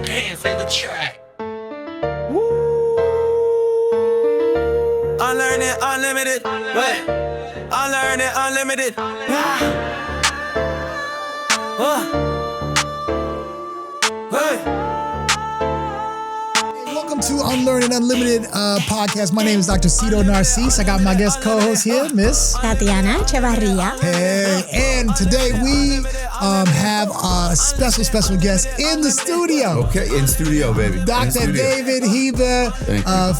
Hands in the track. Unlearn it, unlimited. What? Unlearn it, unlimited. Welcome to Unlearn and Unlimited podcast. My name is Dr. Sito Narcisse. I got my guest co-host here, Miss Tatiana Echevarria. Hey, and today we have a special guest in the studio. Okay, in studio, baby. Dr. David Heiber,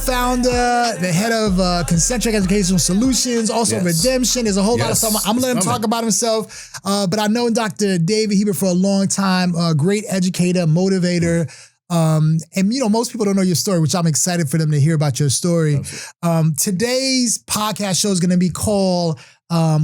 founder, the head of Concentric Educational Solutions, also Redemption. There's a whole lot of stuff. I'm going to let him talk about himself. But I've known Dr. David Heiber for a long time, a great educator, motivator. And you know, most people don't know your story, which I'm excited for them to hear about your story. Today's podcast show is going to be called,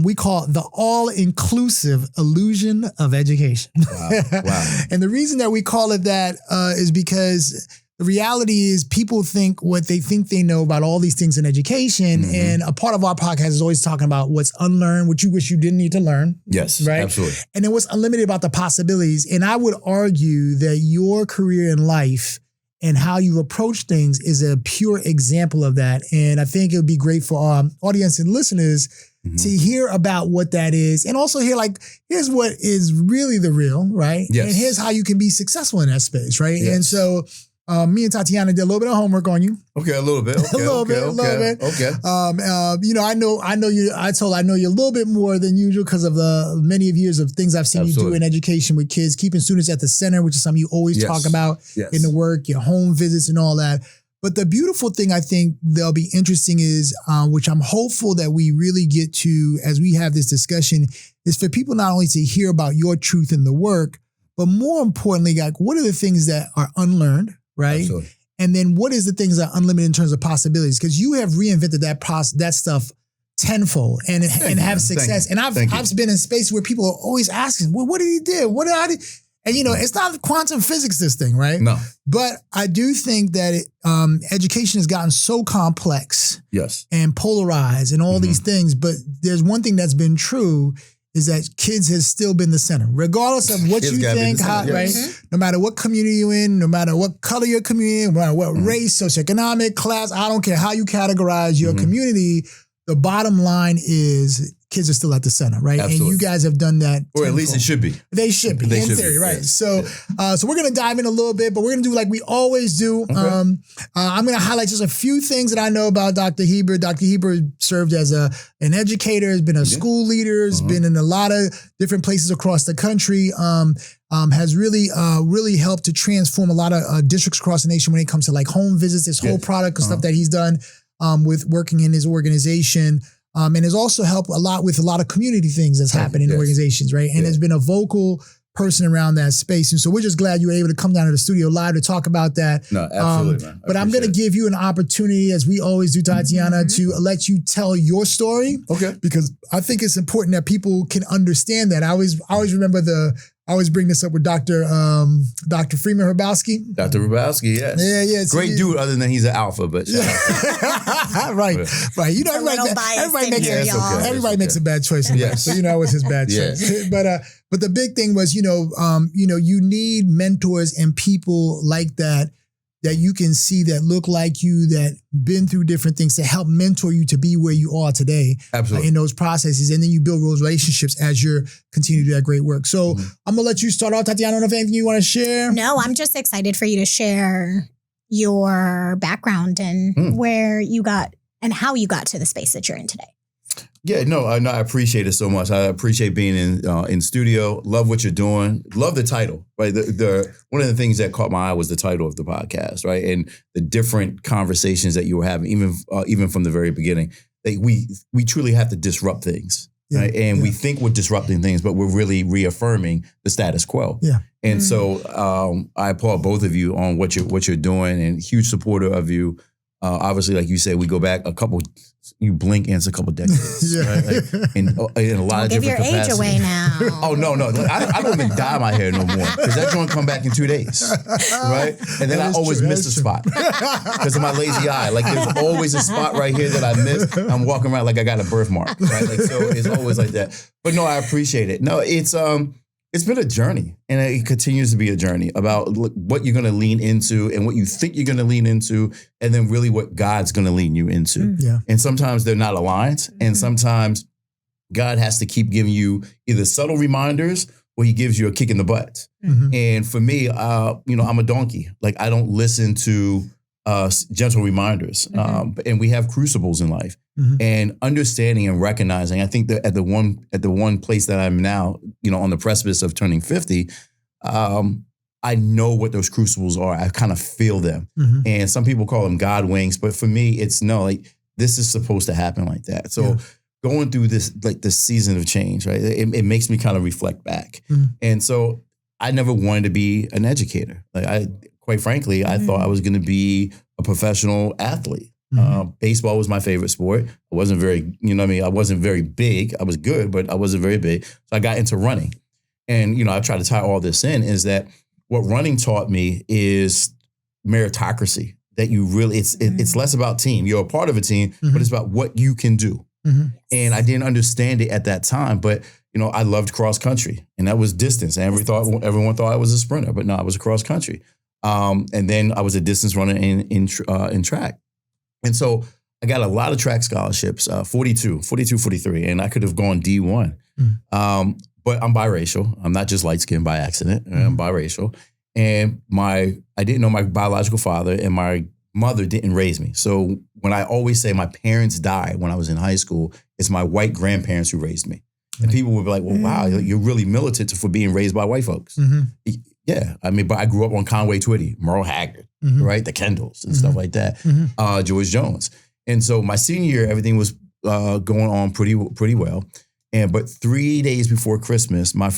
we call it the all-inclusive illusion of education. Wow. And the reason that we call it that is because the reality is people think what they think they know about all these things in education. Mm-hmm. And a part of our podcast is always talking about what's unlearned, what you wish you didn't need to learn. Yes, right? Absolutely. And then what's unlimited about the possibilities. And I would argue that your career in life and how you approach things is a pure example of that. And I think it would be great for our audience and listeners to hear about what that is. And also hear here's what is really the real, right? Yes. And here's how you can be succcul in that space, right? Yes. And so me and Tatiana did a little bit of homework on you. Okay, a little bit. Okay, a little bit. Okay. You know, I know you. I know you a little bit more than usual because of the many of years of things I've seen you do in education with kids, keeping students at the center, which is something you always talk about in the work, your home visits and all that. But the beautiful thing I think that'll be interesting is, which I'm hopeful that we really get to as we have this discussion, is for people not only to hear about your truth in the work, but more importantly, like what are the things that are unlearned? Right. Absolutely. And then what is the things that are unlimited in terms of possibilities? Because you have reinvented that stuff tenfold and have success. And I've been in space where people are always asking, well, what did he do? What did I do? And, you know, it's not quantum physics, this thing, right? No. But I do think that education has gotten so complex and polarized and all these things. But there's one thing that's been true is that kids has still been the center, regardless of what you think, right? No matter what community you're in, no matter what color your community, no matter what race, socioeconomic, class, I don't care how you categorize your community, the bottom line is kids are still at the center, right? Absolutely. And you guys have done that. Or at least it should be. They should be, in theory, right? Yes. So we're going to dive in a little bit, but we're going to do like we always do. Okay. I'm going to highlight just a few things that I know about Dr. Heiber. Dr. Heiber served as an educator, has been a school leader, has been in a lot of different places across the country, has really helped to transform a lot of districts across the nation when it comes to like home visits, this whole product and stuff that he's done with working in his organization. And has also helped a lot with a lot of community things that's happening in organizations, right? And has been a vocal person around that space. And so we're just glad you were able to come down to the studio live to talk about that. No, absolutely, man. But I'm going to give you an opportunity, as we always do, Tatiana, to let you tell your story. Okay. Because I think it's important that people can understand that. I always remember I always bring this up with Dr. Freeman Hrabowski. Dr. Hrabowski, yes. Yeah. Great dude, other than he's an alpha, but right. You know, everybody makes a bad choice in life, so you know it was his bad choice. But the big thing was, you need mentors and people like that you can see that look like you, that been through different things to help mentor you to be where you are today. Absolutely. In those processes. And then you build those relationships as you're continuing to do that great work. So I'm going to let you start off. Tatiana, I don't know if anything you want to share. No, I'm just excited for you to share your background and where you got and how you got to the space that you're in today. Yeah, no, I appreciate it so much. I appreciate being in studio. Love what you're doing. Love the title, right? The one of the things that caught my eye was the title of the podcast, right? And the different conversations that you were having, even from the very beginning. Like we truly have to disrupt things, right? And we think we're disrupting things, but we're really reaffirming the status quo. Yeah. And so I applaud both of you on what you're doing, and huge supporter of you. Obviously, like you said, we go back you blink and it's a couple decades, right? Like in a lot of different capacities. Give your age away now. Oh, no. I don't even dye my hair no more because that joint come back in 2 days, right? And then I always miss a spot because of my lazy eye. Like there's always a spot right here that I miss. I'm walking around like I got a birthmark, right? Like so it's always like that. But no, I appreciate it. No, it's It's been a journey, and it continues to be a journey about what you're going to lean into and what you think you're going to lean into, and then really what God's going to lean you into. Yeah. And sometimes they're not aligned, and sometimes God has to keep giving you either subtle reminders or he gives you a kick in the butt. And for me, I'm a donkey. Like, I don't listen to gentle reminders. And we have crucibles in life. And understanding and recognizing, I think that at the one place that I'm now, on the precipice of turning 50, I know what those crucibles are. I kind of feel them. And some people call them God winks, but for me, it's this is supposed to happen like that. So going through this season of change, right? It makes me kind of reflect back. And so I never wanted to be an educator. Quite frankly, I thought I was going to be a professional athlete. Baseball was my favorite sport. I wasn't very, I wasn't very big. I was good, but I wasn't very big. So I got into running. And, I try to tie all this in is that what running taught me is meritocracy, that you really, it's less about team. You're a part of a team, but it's about what you can do. And I didn't understand it at that time, but I loved cross country, and that was distance. And everyone thought I was a sprinter, but no, I was a cross country. And then I was a distance runner in track. And so I got a lot of track scholarships, 42, 43, and I could have gone D1. But I'm biracial. I'm not just light skinned by accident. I'm biracial. And I didn't know my biological father, and my mother didn't raise me. So when I always say my parents died when I was in high school, it's my white grandparents who raised me. And people would be like, well, wow, you're really militant for being raised by white folks. Yeah. But I grew up on Conway Twitty, Merle Haggard, right? The Kendalls and stuff like that. George Jones. And so my senior year, everything was going on pretty well. But 3 days before Christmas, my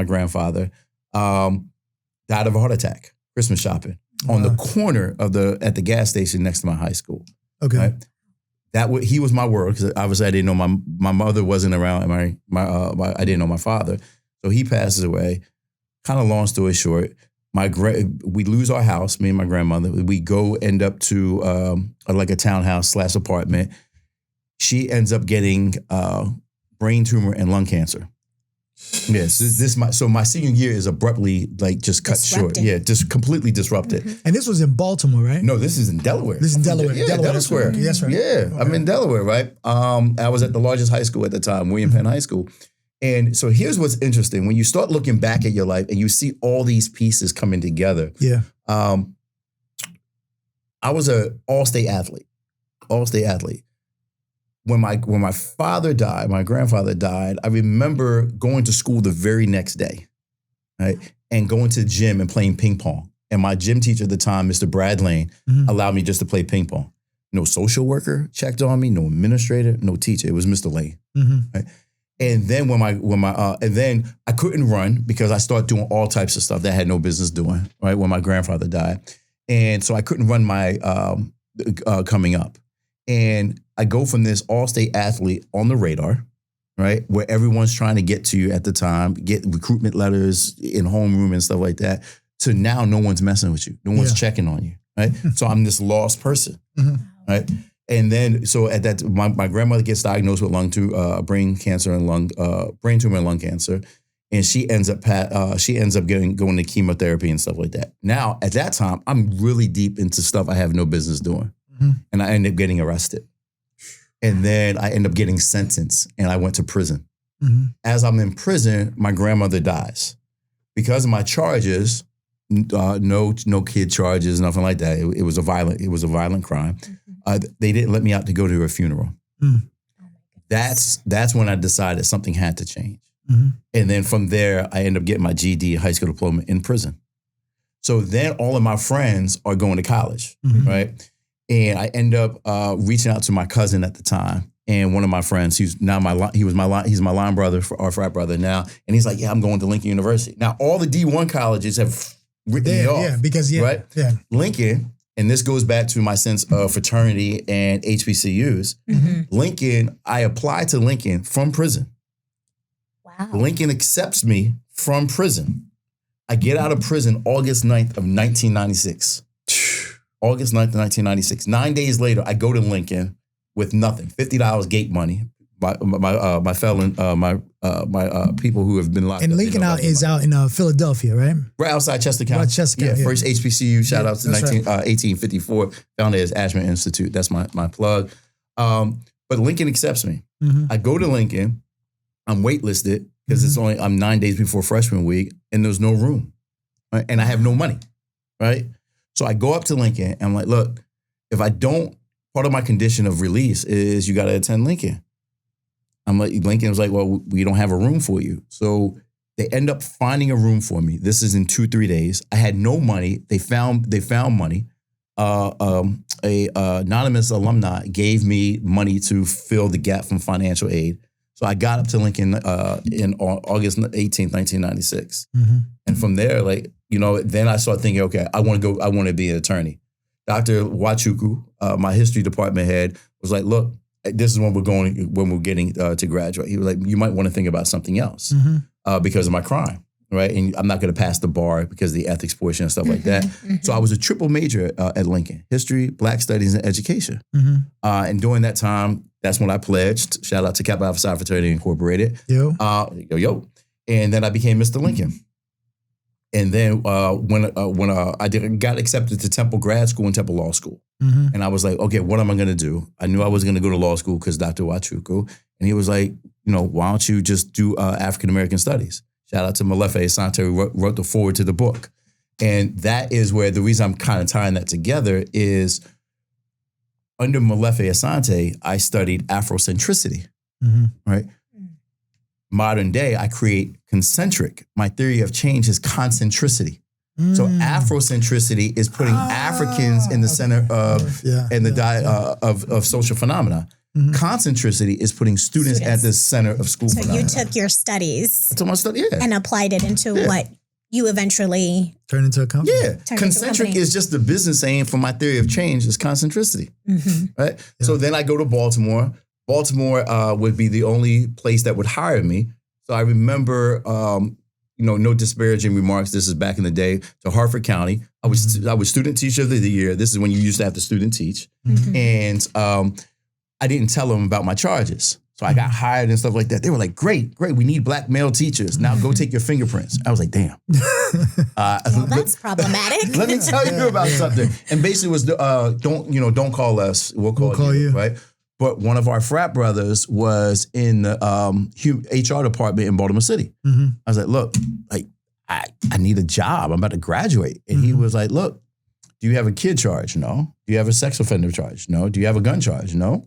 grandfather, died of a heart attack, Christmas shopping. On the corner at the gas station next to my high school. Okay. Right? He was my world, because obviously I didn't know my mother wasn't around, and I didn't know my father. So he passes away. Kind of long story short, we lose our house, me and my grandmother. We end up to a townhouse / apartment. She ends up getting brain tumor and lung cancer. Yes, so my senior year is abruptly just cut short. Yeah, just completely disrupted. And this was in Baltimore, right? No, this is in Delaware. This is in Delaware. Yeah, Delaware Square. That's right. Yeah, okay. I'm in Delaware, right? I was at the largest high school at the time, William Penn High School. And so here's what's interesting. When you start looking back at your life and you see all these pieces coming together. Yeah. I was an all-state athlete. When my father died, my grandfather died, I remember going to school the very next day, right? And going to the gym and playing ping pong. And my gym teacher at the time, Mr. Brad Lane, allowed me just to play ping pong. No social worker checked on me, no administrator, no teacher. It was Mr. Lane. Right? And then and then I couldn't run because I started doing all types of stuff that I had no business doing, right? When my grandfather died. And so I couldn't run my coming up. And I go from this all-state athlete on the radar, right, where everyone's trying to get to you at the time, get recruitment letters in homeroom and stuff like that, to now no one's messing with you. No one's checking on you, right? So I'm this lost person, right? And then, so at that, my grandmother gets diagnosed with brain cancer and brain tumor and lung cancer. And she ends up going to chemotherapy and stuff like that. Now, at that time, I'm really deep into stuff I have no business doing. And I end up getting arrested. And then I end up getting sentenced, and I went to prison. As I'm in prison, my grandmother dies. Because of my charges, no kid charges, nothing like that. It was a violent crime. They didn't let me out to go to her funeral. That's when I decided something had to change. And then from there, I end up getting my GED, high school diploma, in prison. So then all of my friends are going to college, right? And I end up reaching out to my cousin at the time, and one of my friends, he's my line brother, our frat brother now, and he's like, yeah, I'm going to Lincoln University. Now all the D1 colleges have written me off, right? Yeah. Lincoln, and this goes back to my sense of fraternity and HBCUs. Lincoln, I applied to Lincoln from prison. Wow. Lincoln accepts me from prison. I get out of prison August 9th of 1996. August 9th, 1996. 9 days later, I go to Lincoln with nothing, $50 gate money. my felon, my people who have been locked and up. Lincoln is out in Philadelphia, right? Right outside Chester County. Right, Chester County, yeah. First HBCU. Shout out to 1854. Founded as Ashman Institute. That's my plug. But Lincoln accepts me. Mm-hmm. I go to Lincoln. I'm waitlisted because I'm 9 days before freshman week, and there's no room, right? And I have no money, right? So I go up to Lincoln and I'm like, look, if I don't, part of my condition of release is you got to attend Lincoln. I'm like, Lincoln was like, well, we don't have a room for you. So they end up finding a room for me. This is in 2-3 days. I had no money. They found money. A anonymous alumni gave me money to fill the gap from financial aid. So I got up to Lincoln in August 18th, 1996. Mm-hmm. And from there, then I started thinking, okay, I want to be an attorney. Dr. Wachuku, my history department head, was like, look, this is when we're getting to graduate. He was like, you might want to think about something else because of my crime, right? And I'm not going to pass the bar because of the ethics portion and stuff like that. So I was a triple major at Lincoln: history, Black studies, and education. And during that time, that's when I pledged. Shout out to Kappa Alpha Psi Fraternity Incorporated. Yo. And then I became Mr. Lincoln. And then when I got accepted to Temple Grad School and Temple Law School. And I was like, okay, what am I going to do? I knew I was going to go to law school because Dr. Wachuku. And he was like, why don't you just do African-American studies? Shout out to Malefe Asante, who wrote the foreword to the book. And that is where the reason I'm kind of tying that together is under Malefe Asante, I studied Afrocentricity, right? Modern day, I create concentric. My theory of change is concentricity. So Afrocentricity is putting Africans in the center of social phenomena. Concentricity is putting students at the center of school phenomena. So you took your studies yeah. and applied it into what you eventually turned into a company. Yeah. Concentric is just the business saying for my theory of change is concentricity. Right? Yeah. So then I go to Baltimore. Baltimore would be the only place that would hire me. So I remember no disparaging remarks. This is back in the day to Harford County. I was student teacher of the year. This is when you used to have to student teach. And I didn't tell them about my charges. So I got hired and stuff like that. They were like, great. We need Black male teachers. Now go take your fingerprints. I was like, damn. Well, that's problematic. Let me tell you about something. And basically was, don't call us. We'll call you. Right? But one of our frat brothers was in the HR department in Baltimore City. I was like, look, I need a job. I'm about to graduate. And he was like, look, do you have a kid charge? No. Do you have a sex offender charge? No. Do you have a gun charge? No.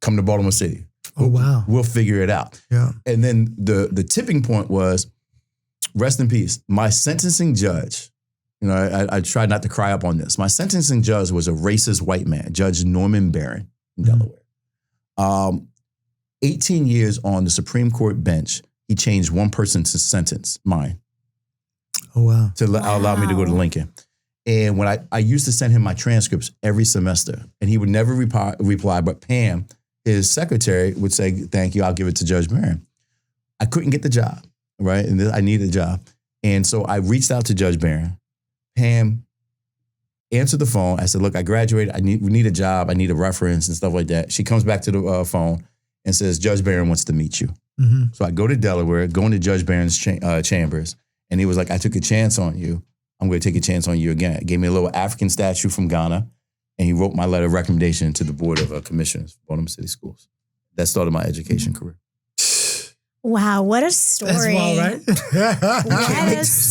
Come to Baltimore City. Oh, wow. We'll figure it out. Yeah. And then the tipping point was, rest in peace, my sentencing judge, I tried not to cry up on this. My sentencing judge was a racist white man, Judge Norman Barron in Delaware. 18 years on the Supreme Court bench, he changed one person's sentence, mine. Oh, wow. To allow me to go to Lincoln. And when I used to send him my transcripts every semester, and he would never reply, but Pam, his secretary, would say, thank you, I'll give it to Judge Barron. I couldn't get the job, right? And I needed a job. And so I reached out to Judge Barron. Pam answered the phone. I said, look, I graduated. we need a job. I need a reference and stuff like that. She comes back to the phone and says, Judge Barron wants to meet you. So I go to Delaware, go into Judge Barron's chambers. And he was like, I took a chance on you. I'm going to take a chance on you again. Gave me a little African statue from Ghana. And he wrote my letter of recommendation to the Board of Commissioners for Baltimore City Schools. That started my education career. Wow, what a story. That's wild, right?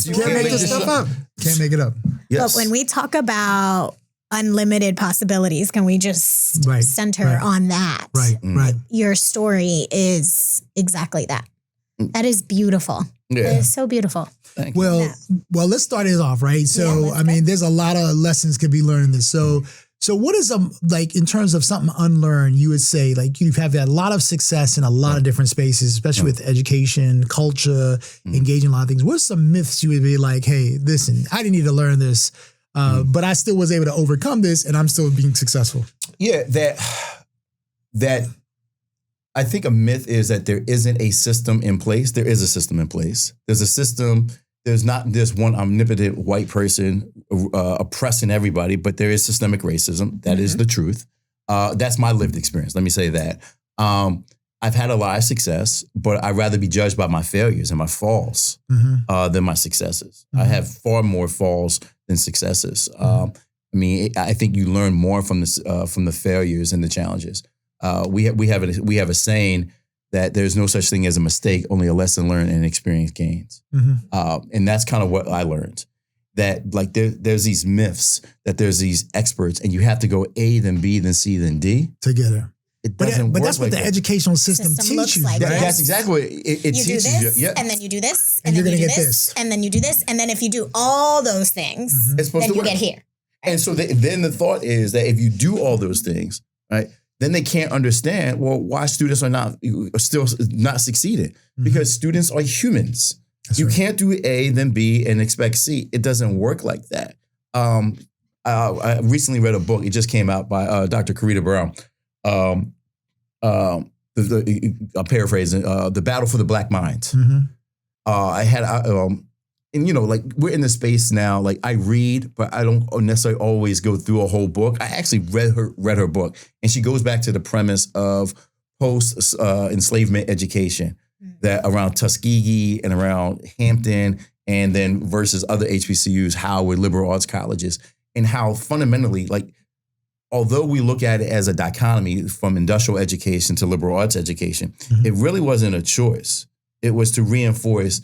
You can't make this stuff up. Can't make it up. Yes. But when we talk about unlimited possibilities, can we just center on that? Right. Your story is exactly that. That is beautiful. Yeah. It is so beautiful. Well, let's start it off, right? So, there's a lot of lessons could be learned in this. So what is in terms of something unlearned, you would say, like, you've had a lot of success in a lot of different spaces, especially with education, culture, engaging a lot of things. What are some myths you would be like, hey, listen, I didn't need to learn this, but I still was able to overcome this and I'm still being successful? Yeah, that I think a myth is that there isn't a system in place. There is a system in place. There's a system. There's not this one omnipotent white person oppressing everybody, but there is systemic racism. That is the truth. That's my lived experience. Let me say that. I've had a lot of success, but I'd rather be judged by my failures and my falls than my successes. I have far more falls than successes. I mean, I think you learn more from the failures and the challenges. We have a saying that there's no such thing as a mistake, only a lesson learned and experience gains. And that's kind of what I learned. That like there's these myths, that there's these experts, and you have to go A, then B, then C, then D together. It doesn't but work that's what like the that. educational system teaches you. Like, right? That's exactly what it you teaches do this, you. Yeah. and then you do this, And and, you're then you gonna do get this, this. and then you do this, and then if you do all those things, It's supposed then to you work. get here. And so then the thought is that if you do all those things, right, then they can't understand, well, why students are still not succeeding. Because students are humans. That's You right. can't do A, then B, and expect C. It doesn't work like that. I recently read a book. It just came out by Dr. Karita Brown. I'm paraphrasing, The Battle for the Black Minds. And you know, like we're in the space now, like I read, but I don't necessarily always go through a whole book. I actually read her book, and she goes back to the premise of post enslavement education, that around Tuskegee and around Hampton, and then versus other HBCUs, how we're liberal arts colleges, and how fundamentally, like, although we look at it as a dichotomy from industrial education to liberal arts education, it really wasn't a choice. It was to reinforce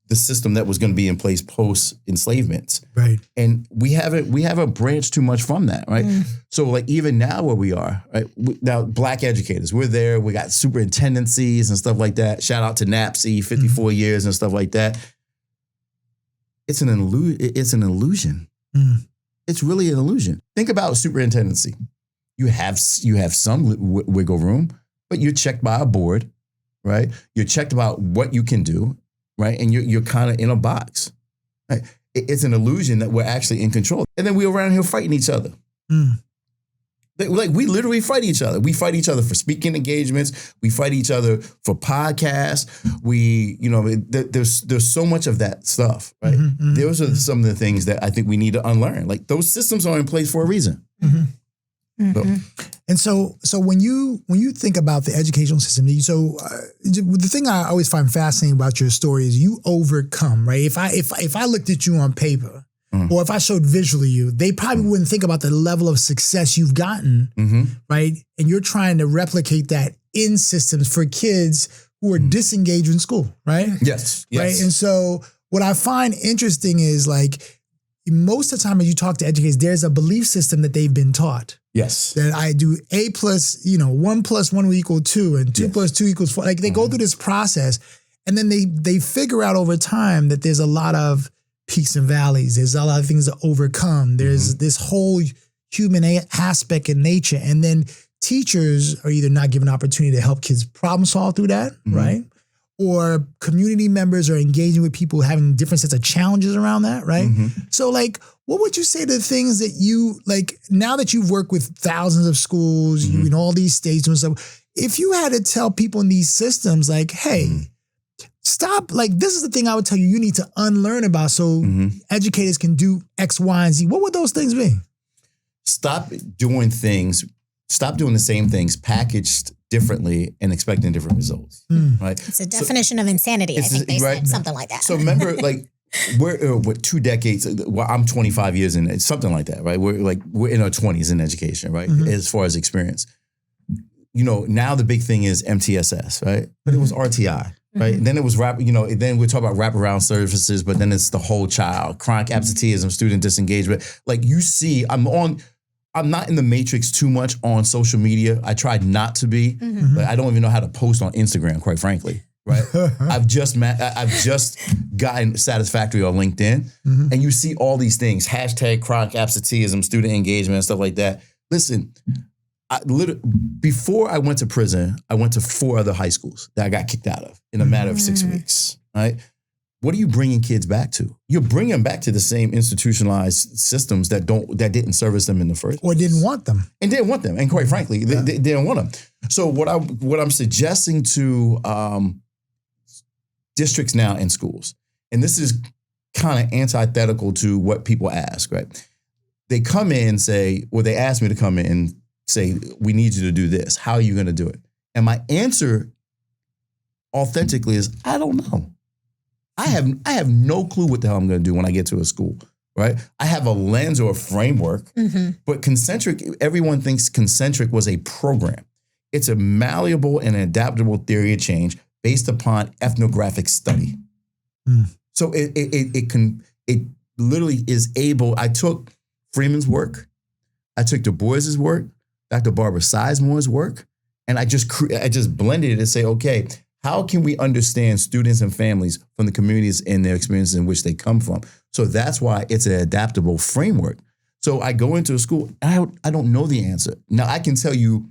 the system that was going to be in place post enslavement. Right. And we haven't branched too much from that, right? So like even now where we are, right? Now Black educators, we're there. We got superintendencies and stuff like that. Shout out to NAPSI, 54 years and stuff like that. It's an illusion. It's really an illusion. Think about superintendency. You have some wiggle room, but you're checked by a board, right? You're checked about what you can do. Right. And you're kind of in a box. Right? It's an illusion that we're actually in control. And then we're around here fighting each other. Like we literally fight each other. We fight each other for speaking engagements. We fight each other for podcasts. There's so much of that stuff. Right. Those are some of the things that I think we need to unlearn. Like those systems are in place for a reason. And so when you think about the educational system, the thing I always find fascinating about your story is you overcome, right? If I looked at you on paper, or if I showed visually you, they probably wouldn't think about the level of success you've gotten, right? And you're trying to replicate that in systems for kids who are disengaged in school, right? Yes. Right. And so what I find interesting is like most of the time when you talk to educators, there's a belief system that they've been taught. Yes. That I do A plus, 1 + 1 will equal 2 and 2 + 2 = 4. Like they go through this process and then they figure out over time that there's a lot of peaks and valleys. There's a lot of things to overcome. There's this whole human aspect in nature. And then teachers are either not given opportunity to help kids problem solve through that, right? Or community members are engaging with people having different sets of challenges around that, right? So like, what would you say to the things that you, like, now that you've worked with thousands of schools, you in all these states and stuff, if you had to tell people in these systems, like, hey, stop, like, this is the thing I would tell you need to unlearn about so educators can do X, Y, and Z, what would those things be? Stop doing the same things packaged differently and expecting different results, right? It's a definition of insanity, I think they said, something like that. So remember, like, we're 2 decades, well, I'm 25 years in it, something like that, right? We're in our 20s in education, right? As far as experience. Now the big thing is MTSS, right? But it was RTI, right? And then it was then we talk about wraparound services, but then it's the whole child, chronic absenteeism, student disengagement. Like you see, I'm not in the matrix too much on social media. I tried not to be. But I don't even know how to post on Instagram, quite frankly. Right. I've just gotten Satisfactory on LinkedIn, and you see all these things: hashtag chronic absenteeism, student engagement, and stuff like that. Listen, before I went to prison, I went to 4 other high schools that I got kicked out of in a matter of 6 weeks. Right. What are you bringing kids back to? You're bringing them back to the same institutionalized systems that didn't service them in the first place. Or didn't want them. And quite frankly, they didn't want them. So what I'm suggesting to districts now in schools, and this is kind of antithetical to what people ask, right? They come in and say, they ask me to come in and say, we need you to do this. How are you going to do it? And my answer authentically is, I don't know. I have no clue what the hell I'm going to do when I get to a school, right? I have a lens or a framework, but Concentric, everyone thinks Concentric was a program. It's a malleable and adaptable theory of change based upon ethnographic study. So it literally is able. I took Freeman's work, I took Du Bois's work, Dr. Barbara Sizemore's work, and I just blended it and say, okay, how can we understand students and families from the communities and their experiences in which they come from? So that's why it's an adaptable framework. So I go into a school, and I don't know the answer. Now I can tell you,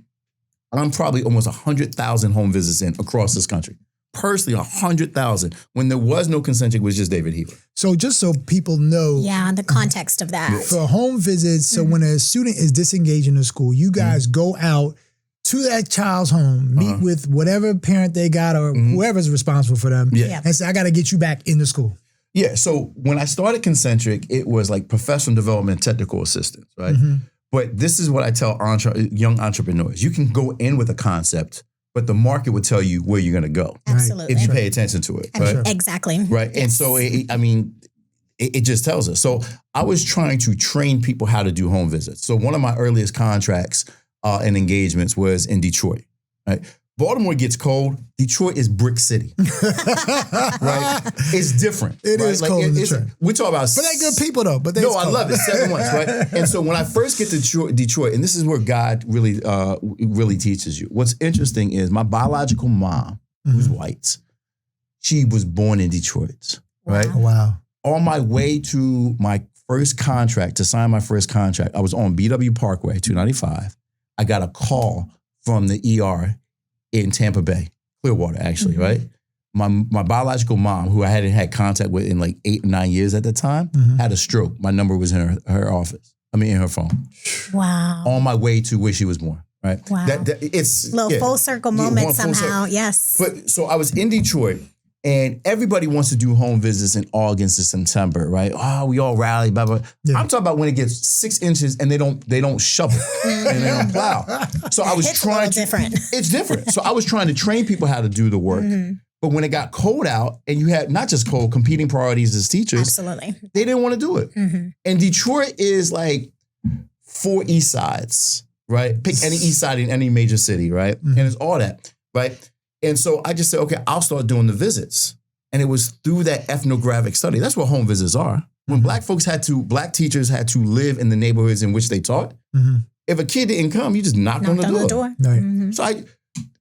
I'm probably almost 100,000 home visits in across this country. Personally, 100,000. When there was no Concentric, it was just David Heiber. So just so people know. Yeah, the context of that. For home visits, so when a student is disengaged in the school, you guys go out to that child's home, meet with whatever parent they got or whoever's responsible for them, and say, I got to get you back in the school. Yeah, so when I started Concentric, it was like professional development technical assistance, right? But this is what I tell young entrepreneurs. You can go in with a concept, but the market will tell you where you're going to go. Absolutely. If you pay attention to it, right? Exactly. Right, and so, it just tells us. So I was trying to train people how to do home visits. So one of my earliest contracts and engagements was in Detroit, right? Baltimore gets cold. Detroit is brick city, right? It's different. It is cold in Detroit. We talk about, but they good people though. But I love it. 7 months, right? And so when I first get to Detroit, and this is where God really teaches you. What's interesting is my biological mom, who's white, she was born in Detroit, right? Wow. On my way to my first contract, to sign my first contract, I was on BW Parkway, 295. I got a call from the ER in Tampa Bay, Clearwater, actually, right? My biological mom, who I hadn't had contact with in like 8 or 9 years at the time, had a stroke. My number was in her office. In her phone. Wow. On my way to where she was born, right? Wow. It's a little full circle moment somehow, yes. But so I was in Detroit, and everybody wants to do home visits in August and September, right? Oh, we all rally, blah, blah. Yeah. I'm talking about when it gets 6 inches and they don't shovel and they don't plow. So I was trying to. It's different. So I was trying to train people how to do the work. But when it got cold out and you had not just cold, competing priorities as teachers. Absolutely. They didn't want to do it. And Detroit is like 4 east sides, right? Pick any east side in any major city, right? And it's all that, right? And so I just said, okay, I'll start doing the visits. And it was through that ethnographic study. That's what home visits are. When black teachers had to live in the neighborhoods in which they taught, if a kid didn't come, you just knocked on the door. Right. So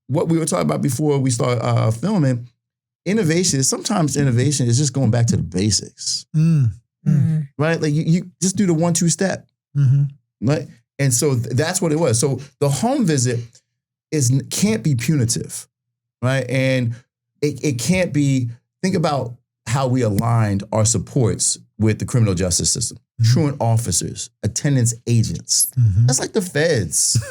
what we were talking about before we start filming, sometimes innovation is just going back to the basics, right? Like you just do the 1-2 step, right? And so that's what it was. So the home visit can't be punitive. Right. And it can't be, think about how we aligned our supports with the criminal justice system. Truant officers, attendance agents. That's like the feds.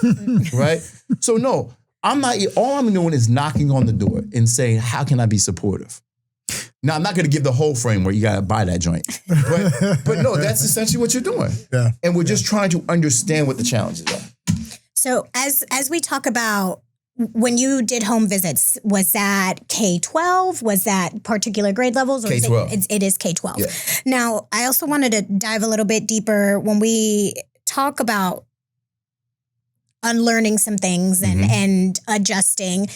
Right. So no, all I'm doing is knocking on the door and saying, how can I be supportive? Now, I'm not going to give the whole framework. You got to buy that joint. But no, that's essentially what you're doing. Yeah. And we're just trying to understand what the challenges are. So as we talk about, when you did home visits, was that K-12? Was that particular grade levels? Or K-12. It is K-12. Yeah. Now, I also wanted to dive a little bit deeper when we talk about unlearning some things and adjusting.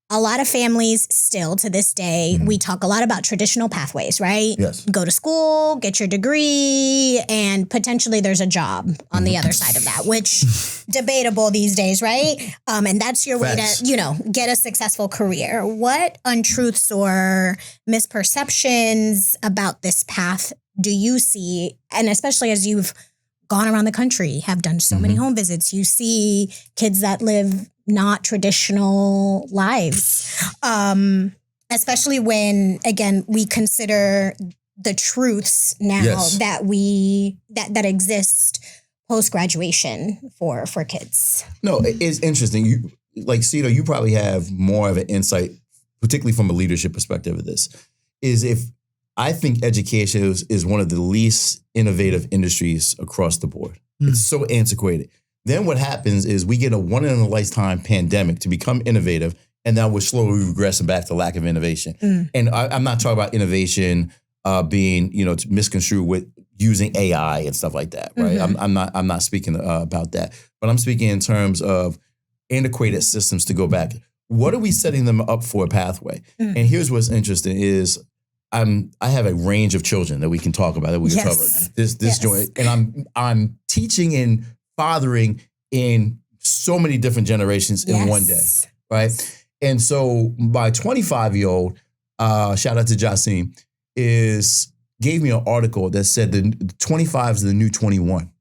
A lot of families still to this day, we talk a lot about traditional pathways, right? Yes. Go to school, get your degree, and potentially there's a job on the other side of that, which debatable these days, right? And that's your way to, get a successful career. What untruths or misperceptions about this path do you see? And especially as you've gone around the country, have done so many home visits, you see kids that live not traditional lives, especially when, again, we consider the truths now that exist post-graduation for kids. No, it's interesting. You, like Sito, you probably have more of an insight, particularly from a leadership perspective of this, I think education is one of the least innovative industries across the board. It's so antiquated. Then what happens is we get a one-in-a-lifetime pandemic to become innovative, and then we're slowly regressing back to lack of innovation. And I'm not talking about innovation being, misconstrued with using AI and stuff like that, right? I'm not speaking about that, but I'm speaking in terms of antiquated systems to go back. What are we setting them up for a pathway? And here's what's interesting is I have a range of children that we can talk about, that we can talk about this joint, and I'm teaching and fathering in so many different generations in one day, right? And so my 25-year-old, shout out to Jasim, gave me an article that said the 25 is the new 21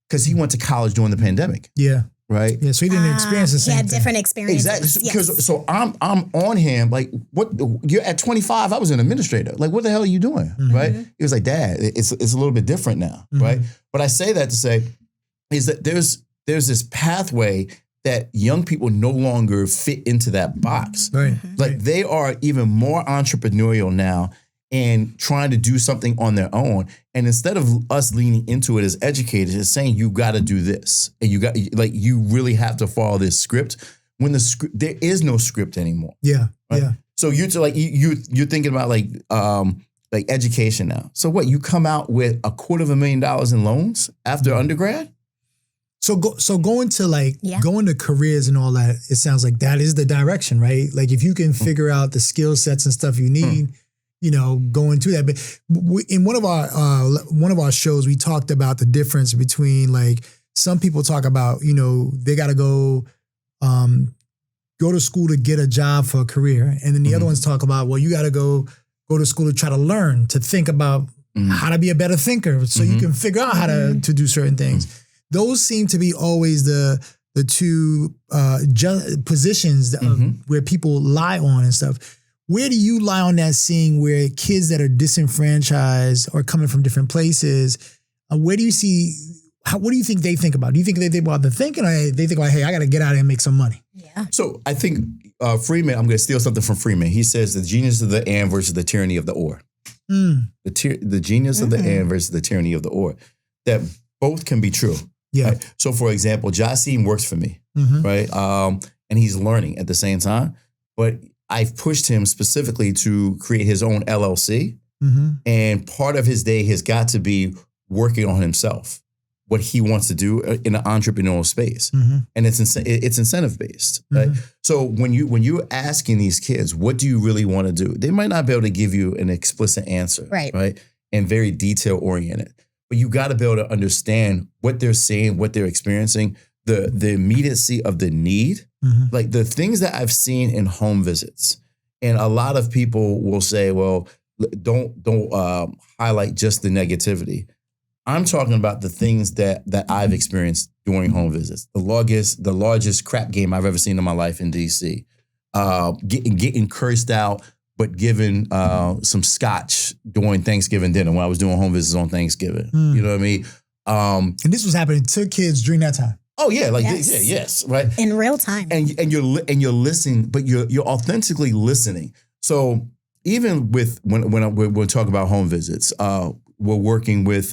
because he went to college during the pandemic. Yeah. Right. Yeah. So he didn't experience the same thing. He had different experiences. Exactly. Because so I'm on him like, what? You're at 25. I was an administrator. Like, what the hell are you doing? Right. He was like, Dad, it's a little bit different now. Right. But I say that to say is that there's this pathway that young people no longer fit into that box. Right. Like they are even more entrepreneurial now and trying to do something on their own. And instead of us leaning into it as educators, it's saying you got to do this. And you really have to follow this script. When there is no script anymore. Yeah. Right? Yeah. So you're thinking about like education now. So what, you come out with $250,000 in loans after undergrad? So going to careers and all that, it sounds like that is the direction, right? Like if you can figure out the skill sets and stuff you need, go into that. But in one of our shows, we talked about the difference between like some people talk about, they got to go to school to get a job for a career, and then the other ones talk about, well, you got to go to school to try to learn, to think about how to be a better thinker, so you can figure out how to do certain things. Those seem to be always the two positions where people lie on and stuff. Where do you lie on that, seeing where kids that are disenfranchised or coming from different places, where do you see, what do you think they think about? Do you think they think about the thinking, or they think about, hey, I got to get out here and make some money? Yeah. So I think Freeman, I'm going to steal something from Freeman. He says the genius of the and versus the tyranny of the or. The genius of the and versus the tyranny of the or. That both can be true. Yeah. Right? So for example, Jasim works for me, right? And he's learning at the same time, but I've pushed him specifically to create his own LLC. And part of his day has got to be working on himself, what he wants to do in an entrepreneurial space. And it's incentive based, right? So when you're asking these kids, what do you really want to do? They might not be able to give you an explicit answer, right? And very detail oriented. But you got to be able to understand what they're saying, what they're experiencing, the immediacy of the need. Like the things that I've seen in home visits. And a lot of people will say, well, don't highlight just the negativity. I'm talking about the things that I've experienced during home visits. The largest crap game I've ever seen in my life in DC. Getting cursed out, but given some scotch during Thanksgiving dinner when I was doing home visits on Thanksgiving. You know what I mean? And this was happening to kids during that time. Oh yeah, yes, right. In real time. And you're listening, but you're authentically listening. So even with when we're talking about home visits, we're working with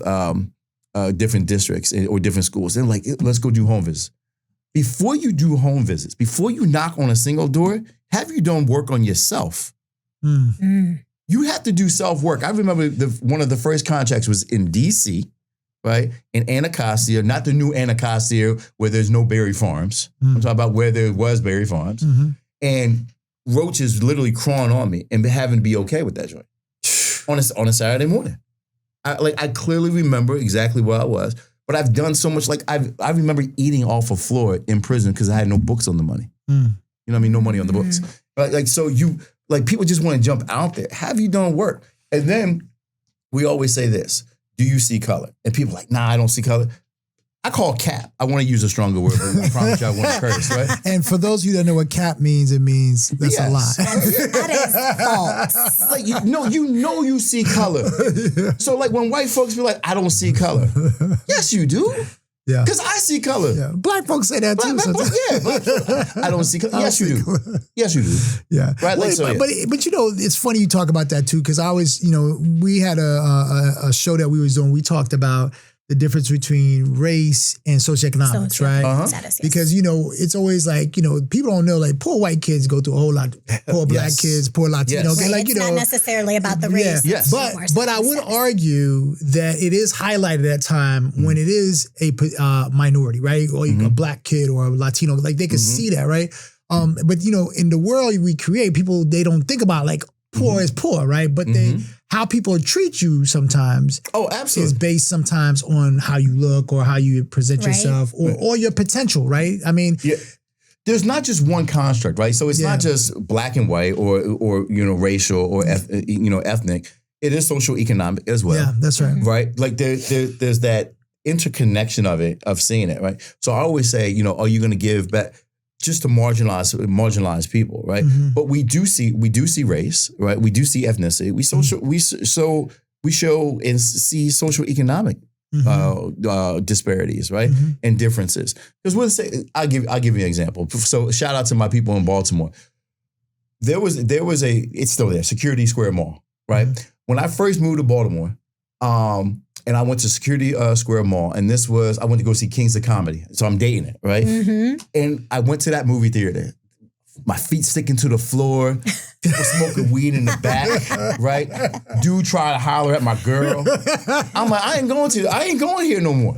different districts or different schools. They're like, let's go do home visits. Before you do home visits, before you knock on a single door, have you done work on yourself? You have to do self-work. I remember one of the first contracts was in DC, right? In Anacostia, not the new Anacostia where there's no berry farms. I'm talking about where there was berry farms. And roaches literally crawling on me and having to be okay with that joint on a Saturday morning. I clearly remember exactly where I was, but I've done so much. Like I remember eating off a floor in prison because I had no books on the money. You know what I mean? No money on the books. Right? Like people just want to jump out there. Have you done work? And then we always say this, do you see color? And people are like, nah, I don't see color. I call cap. I want to use a stronger word, but I promise you I won't curse, right? And for those of you that know what cap means, it means that's a lie. That is false. Like you see color. So like when white folks be like, I don't see color. Yes, you do. Yeah. Because I see color. Yeah. Black folks say that too. I don't see color. Yes, you do. Yes, you do. Yeah. Right. But it's funny you talk about that too, because I always, we had a show that we was doing. We talked about the difference between race and socioeconomics, right? Status, yes. Because, it's always like, people don't know, like poor white kids go through a whole lot, poor black kids, poor Latino. Right. Like, it's not necessarily about the race. Yes. But I would argue that it is highlighted at time when it is a minority, right? Or a black kid or a Latino, like they can see that, right? But in the world we create, people, they don't think about like poor is poor, right? But how people treat you sometimes is based sometimes on how you look or how you present yourself or your potential, right? I mean, there's not just one construct, right? So it's not just black and white or racial or ethnic. It is social economic as well. Yeah, that's right. Right? Like there's that interconnection of seeing it, right? So I always say, are you going to give back just to marginalized people, right? But we do see race, right? We do see ethnicity. We show and see social economic disparities, right? And differences. Because I'll give you an example. So shout out to my people in Baltimore. There was it's still there, Security Square Mall, right? When I first moved to Baltimore, and I went to Security Square Mall, and I went to go see Kings of Comedy. So I'm dating it, right? And I went to that movie theater. My feet sticking to the floor, people smoking weed in the back, right? Dude trying to holler at my girl. I'm like, I ain't going here no more,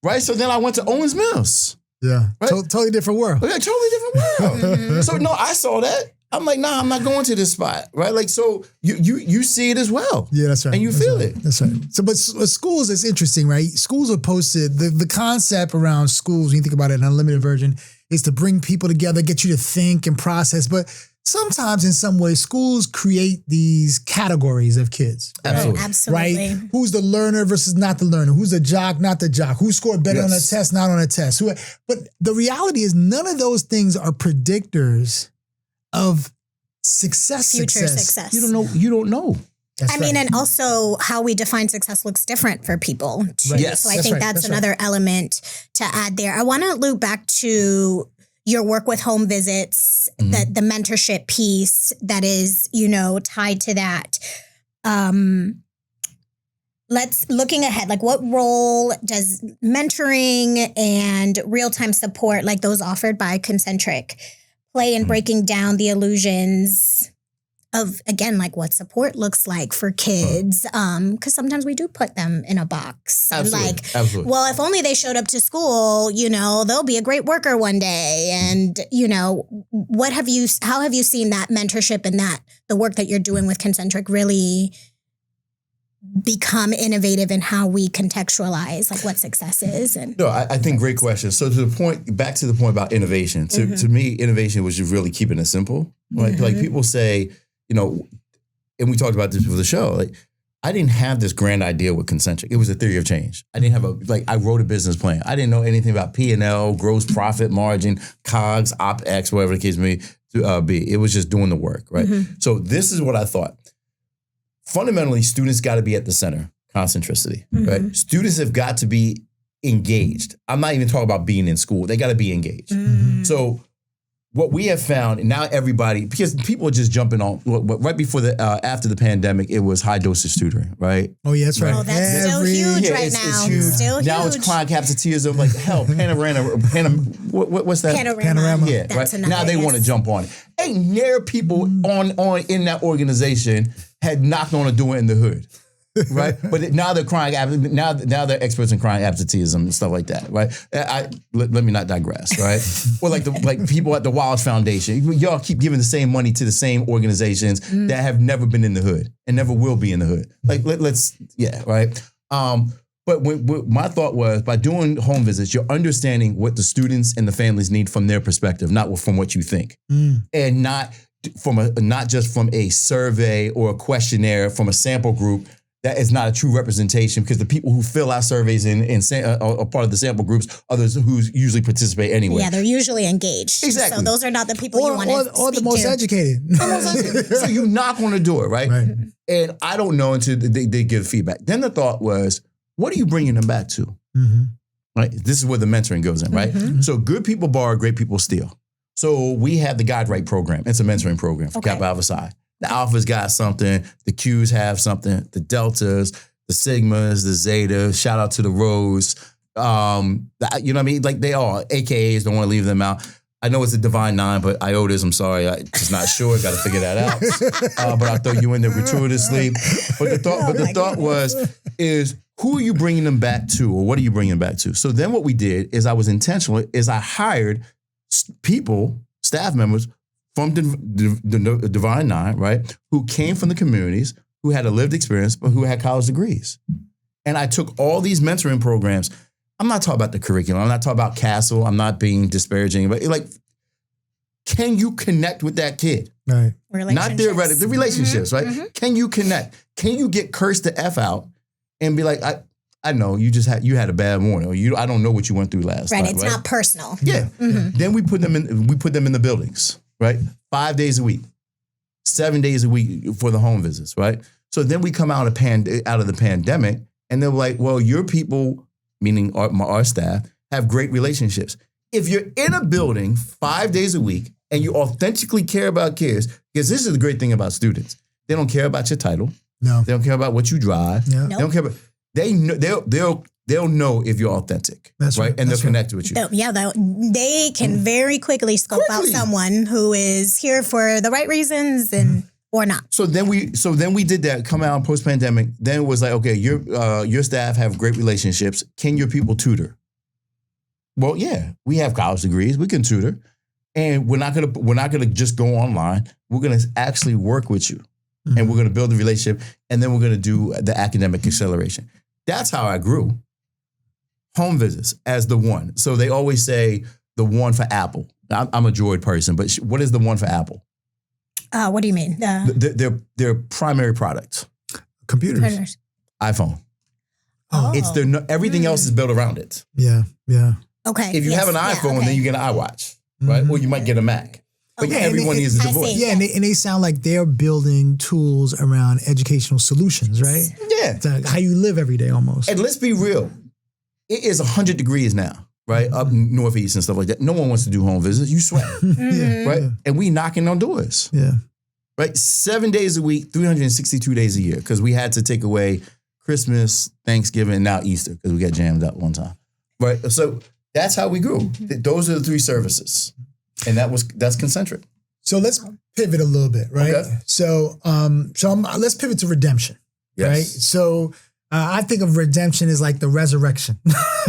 right? So then I went to Owens Mills. Yeah, right? Totally different world. Yeah, totally different world. So no, I saw that. I'm like, nah, I'm not going to this spot, right? Like, so you see it as well. Yeah, that's right. And you feel it. That's right. So, but schools is interesting, right? Schools are posted, the concept around schools, when you think about it, an unlimited version, is to bring people together, get you to think and process. But sometimes in some ways, schools create these categories of kids. Absolutely. Right? Absolutely. Right? Who's the learner versus not the learner? Who's the jock, not the jock? Who scored better on a test, not on a test? But the reality is none of those things are predictors of future success. You don't know. That's right. And also how we define success looks different for people too. Right. Yes, so I think that's another element to add there. I want to loop back to your work with home visits, the mentorship piece that is, tied to that. Looking ahead, like what role does mentoring and real-time support, like those offered by Concentric, play in breaking down the illusions of, again, like what support looks like for kids? Because sometimes we do put them in a box. Absolutely. Absolutely. Well, if only they showed up to school, they'll be a great worker one day. And, how have you seen that mentorship and the work that you're doing with Concentric really become innovative in how we contextualize like what success is? And no, I think great question. So back to the point about innovation. To me, innovation was just really keeping it simple. Like people say, and we talked about this before the show, like I didn't have this grand idea with Concentric. It was a theory of change. I didn't have I wrote a business plan. I didn't know anything about P&L, gross profit margin, COGS, OpEx, whatever the case may be. It was just doing the work, right? So this is what I thought. Fundamentally, students got to be at the center, concentricity, right? Students have got to be engaged. I'm not even talking about being in school. They got to be engaged. So what we have found, and now everybody, because people are just jumping on, right before after the pandemic, it was high dosage tutoring, right? Oh, yeah, that's right. Oh, that's still huge right now. It's huge. Still now huge. it's client absenteeism, like hell, what's that? Panorama. Yeah, That's right. Now they want to jump on it. Ain't near people on in that organization had knocked on a door in the hood. Right, but now they're crying. Now they're experts in crying absenteeism and stuff like that. Right, let me not digress. Right, or like people at the Wallace Foundation. Y'all keep giving the same money to the same organizations that have never been in the hood and never will be in the hood. Like right. But my thought was, by doing home visits, you're understanding what the students and the families need from their perspective, not from what you think, and not just from a survey or a questionnaire from a sample group. That is not a true representation, because the people who fill out surveys and are part of the sample groups are those who usually participate anyway. Yeah, they're usually engaged. Exactly. So those are not the people you want to speak to. Or the most educated. So you knock on the door, right? And I don't know until they give feedback. Then the thought was, what are you bringing them back to? Right. This is where the mentoring goes in, right? So good people borrow, great people steal. So we have the Guide Right program. It's a mentoring program for Kappa Alpha Psi. The Alphas got something, the Qs have something, the Deltas, the Sigmas, the Zeta, shout out to the Rose. You know what I mean? Like they all, AKAs, don't want to leave them out. I know it's a divine 9, but iotas, I'm sorry, I'm just not sure. Got to figure that out. But I throw you in there gratuitously. But the thought is who are you bringing them back to, or what are you bringing them back to? So then what we did is I was intentional, is I hired people, staff members from the Divine 9, right, who came from the communities, who had a lived experience, but who had college degrees. And I took all these mentoring programs. I'm not talking about the curriculum. I'm not talking about Castle. I'm not being disparaging, but like, can you connect with that kid? Right. Not theoretically, the relationships, right? Mm-hmm. Can you connect? Can you get cursed the F out and be like, I know you had a bad morning, or I don't know what you went through last night. It's not personal. Yeah. Mm-hmm. Then we put them in the buildings, right? 5 days a week, 7 days a week for the home visits, right? So then we come out of the pandemic, and they're like, well, your people, meaning our staff, have great relationships. If you're in a building 5 days a week and you authentically care about kids, because this is the great thing about students, they don't care about your title. No. They don't care about what you drive. No. They don't care about. They know, they'll know if you're authentic. That's right. And they'll connect with you. Yeah, they can very quickly scope out someone who is here for the right reasons and or not. So then we did that. Come out post pandemic. Then it was like, okay, your staff have great relationships. Can your people tutor? Well, yeah, we have college degrees. We can tutor, and we're not gonna just go online. We're gonna actually work with you, and we're gonna build a relationship, and then we're gonna do the academic acceleration. That's how I grew. Home visits as the one. So they always say the one for Apple. I'm a Droid person, but what is the one for Apple? What do you mean? Their primary products. Computers. iPhone. Oh. It's everything else is built around it. Yeah. Okay. If you have an iPhone, then you get an iWatch, right? Or you might get a Mac. But everyone needs a device. Yeah, and they sound like they're building tools around educational solutions, right? Yeah. It's how you live every day almost. And let's be real. It is 100 degrees now, right? Up northeast and stuff like that. No one wants to do home visits. You sweat, right? And we knocking on doors. Yeah. Right? 7 days a week, 362 days a year, because we had to take away Christmas, Thanksgiving, and now Easter, because we got jammed up one time. Right? So that's how we grew. Those are the 3 services. And that's Concentric. So let's pivot a little bit, right? Okay. So let's pivot to redemption, right? So I think of redemption as like the resurrection.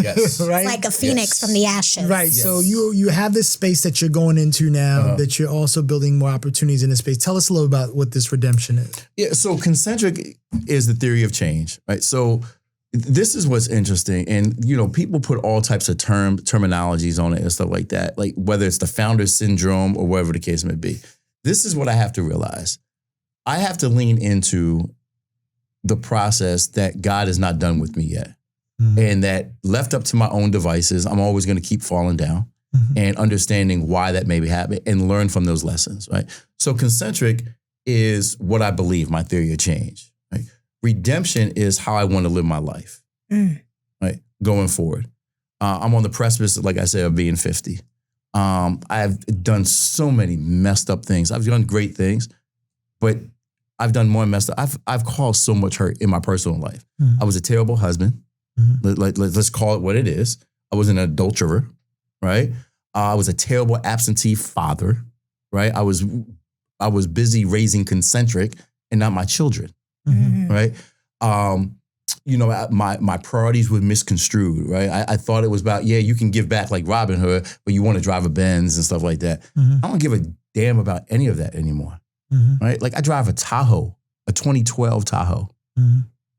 Yes. Right? It's like a phoenix from the ashes. Right. Yes. So you have this space that you're going into now, that you're also building more opportunities in this space. Tell us a little about what this redemption is. Yeah. So Concentric is the theory of change, right? So this is what's interesting. And, people put all types of terminologies on it and stuff like that, like whether it's the founder syndrome or whatever the case may be. This is what I have to realize. I have to lean into the process that God is not done with me yet. And that left up to my own devices, I'm always going to keep falling down and understanding why that may be happening and learn from those lessons, right? So Concentric is what I believe, my theory of change, right? Redemption is how I want to live my life, right? Going forward. I'm on the precipice, like I said, of being 50. I've done so many messed up things. I've done great things, but I've done more messed up. I've caused so much hurt in my personal life. I was a terrible husband. Let's call it what it is. I was an adulterer, right? I was a terrible absentee father, right? I was busy raising Concentric and not my children, right? My priorities were misconstrued, right? I thought it was about, you can give back like Robin Hood, but you want to drive a Benz and stuff like that. I don't give a damn about any of that anymore, right? Like I drive a Tahoe, a 2012 Tahoe.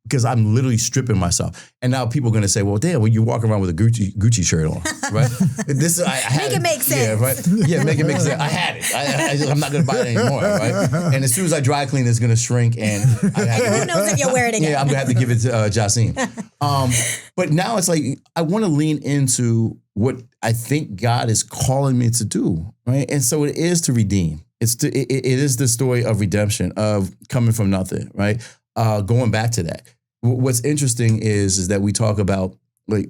Because I'm literally stripping myself. And now people are going to say, well, damn, you walk around with a Gucci shirt on, right? Make it make sense. Yeah, right? Yeah, make it make sense. I had it. I'm not going to buy it anymore, right? And as soon as I dry clean, it's going to shrink. And who knows if you'll wear it again. Yeah, I'm going to have to give it to Jacine. But now it's like, I want to lean into what I think God is calling me to do, right? And so it is to redeem. It is the story of redemption, of coming from nothing, right? Going back to that. What's interesting is that we talk about, like,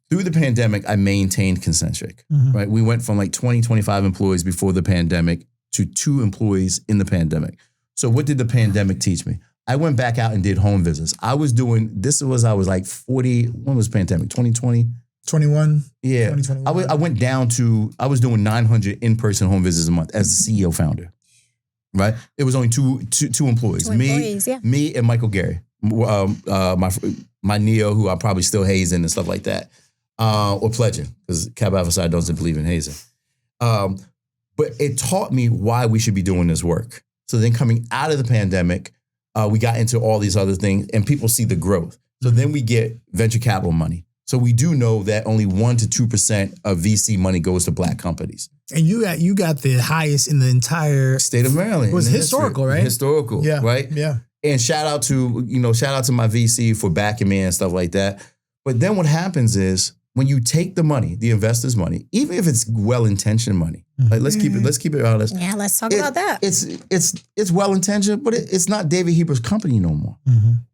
through the pandemic, I maintained Concentric, right? We went from like 20, 25 employees before the pandemic to 2 employees in the pandemic. So what did the pandemic teach me? I went back out and did home visits. I was like 40, when was pandemic, 2020? 21? Yeah. 2021. I went down to, I was doing 900 in-person home visits a month as the CEO founder, right? It was only two employees. Me and Michael Gary, my Neo, who I probably still hazing and stuff like that, or pledging, because Kappa Alpha Psi doesn't believe in hazing. But it taught me why we should be doing this work. So then coming out of the pandemic, we got into all these other things and people see the growth. So then we get venture capital money. So we do know that only 1% to 2% of VC money goes to Black companies. And you got the highest in the entire state of Maryland. It was historical, right? Historical, yeah, right? Yeah. And shout out to my VC for backing me and stuff like that. But then what happens is when you take the money, the investors' money, even if it's well-intentioned money, like let's keep it honest. Yeah, let's talk about that. It's well-intentioned, but it's not David Heiber's company no more.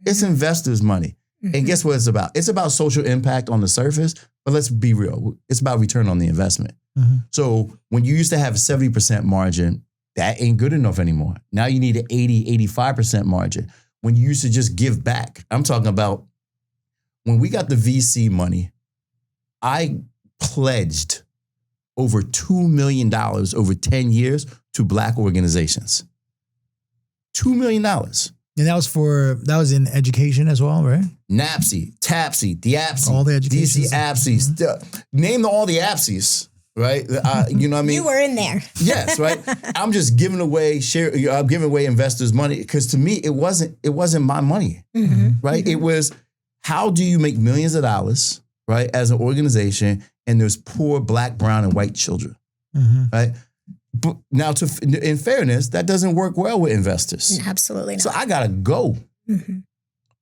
It's investors' money. And guess what it's about? It's about social impact on the surface, but let's be real. It's about return on the investment. So when you used to have a 70% margin, that ain't good enough anymore. Now you need an 80, 85% margin. When you used to just give back, I'm talking about when we got the VC money, I pledged over $2 million over 10 years to Black organizations. $2 million. And that was in education as well, right? NAPSI, TAPSI, DAPSI, all the DC APSIs. Name all the APSIs, right? You know what I mean? You were in there. Yes, right? I'm just giving away investors' money because to me, it wasn't my money, right? It was, how do you make millions of dollars, right, as an organization, and there's poor Black, brown, and white children, right? But now, in fairness, that doesn't work well with investors. Absolutely not. So I gotta go.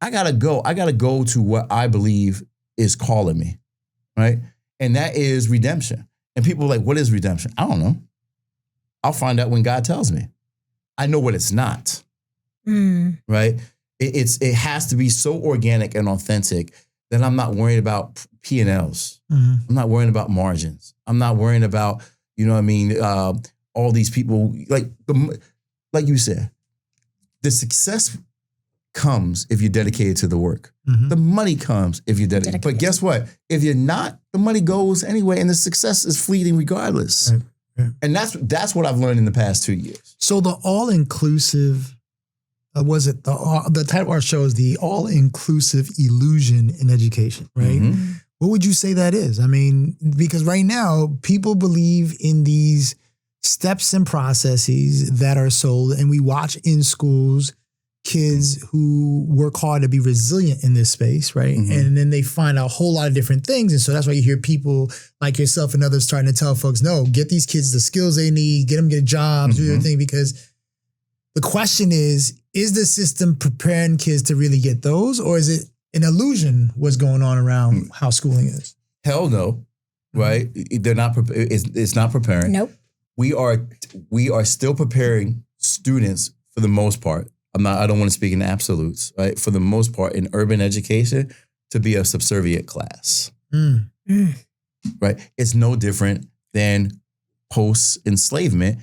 I gotta go to what I believe is calling me, right? And that is redemption. And people are like, what is redemption? I don't know. I'll find out when God tells me. I know what it's not, right? It has to be so organic and authentic that I'm not worried about P&Ls. I'm not worrying about margins. I'm not worrying about, you know what I mean, all these people, like you said, the success comes if you're dedicated to the work. The money comes if you're dedicated. But guess what? If you're not, the money goes anyway, and the success is fleeting regardless. Right. And that's what I've learned in the past 2 years. So the all-inclusive, the title of our show is the all-inclusive illusion in education, right? What would you say that is? I mean, because right now people believe in these steps and processes that are sold, and we watch in schools kids who work hard to be resilient in this space, right? And then they find out a whole lot of different things. And so that's why you hear people like yourself and others starting to tell folks, no, get these kids the skills they need, get them get jobs, do their thing. Because the question is the system preparing kids to really get those, or is it an illusion what's going on around how schooling is? Hell no, right? They're not. It's not preparing. Nope. We are still preparing students for the most part. I don't want to speak in absolutes, right? For the most part, in urban education, to be a subservient class, right? It's no different than post-enslavement.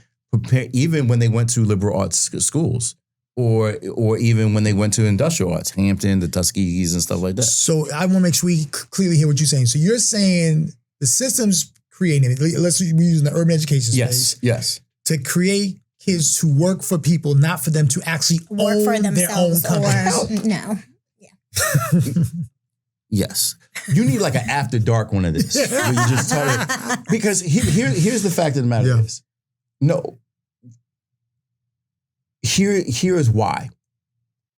Even when they went to liberal arts schools, or even when they went to industrial arts, Hampton, the Tuskegees, and stuff like that. So I want to make sure we clearly hear what you're saying. So you're saying the system's creating it. Let's use the urban education space. Yes. To create kids to work for people, not for them to actually work for themselves their own companies. No. Yeah. Yes. You need like an after dark one of this. Where you just because here's the fact of the matter is, no. Here is why.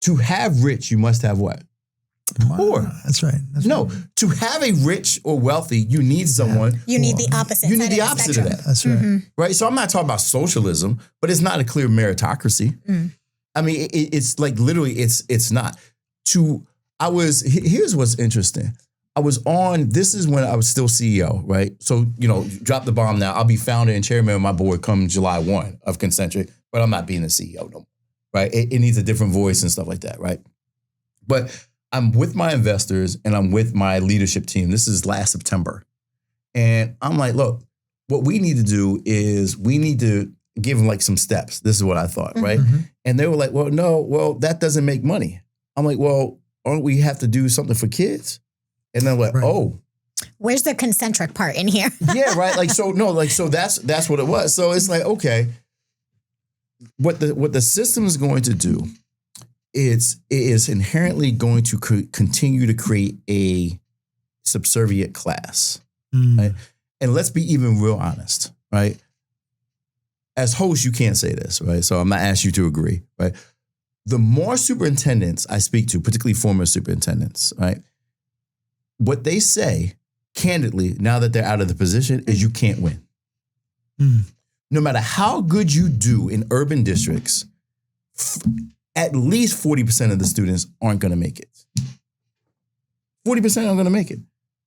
To have rich, you must have what? Poor. That's right. To have a rich or wealthy, you need someone. You need the opposite. You need the opposite of that. That's right. Right? So I'm not talking about socialism, but it's not a clear meritocracy. I mean, it's like literally, it's not. Here's what's interesting. This is when I was still CEO, right? So, drop the bomb now. I'll be founder and chairman of my board come July 1 of Concentric, but I'm not being the CEO no more, right? It needs a different voice and stuff like that, right? But I'm with my investors and I'm with my leadership team. This is last September. And I'm like, look, what we need to do is we need to gave them like some steps. This is what I thought, right? And they were like, well, no, well, that doesn't make money. I'm like, well, aren't we have to do something for kids? And they're like, oh. Where's the concentric part in here? Yeah, right. Like, so no, like, so that's what it was. So it's like, okay, what the system is going to do is inherently going to continue to create a subservient class, right? And let's be even real honest, right? As hosts, you can't say this, right? So I'm not asking you to agree, right? The more superintendents I speak to, particularly former superintendents, right? What they say, candidly, now that they're out of the position, is you can't win. No matter how good you do in urban districts, at least 40% of the students aren't going to make it. 40% aren't going to make it.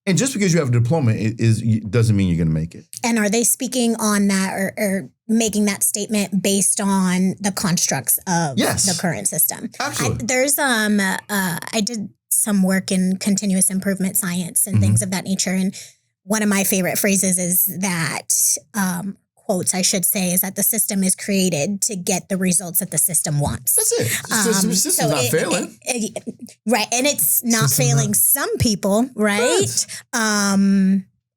And just because you have a diploma doesn't mean you're going to make it. And are they speaking on that or making that statement based on the constructs of the current system? Absolutely. I did some work in continuous improvement science and things of that nature. And one of my favorite phrases is that, quotes I should say, is that the system is created to get the results that the system wants. That's it. The system's not failing. Right. And it's not failing some people, right?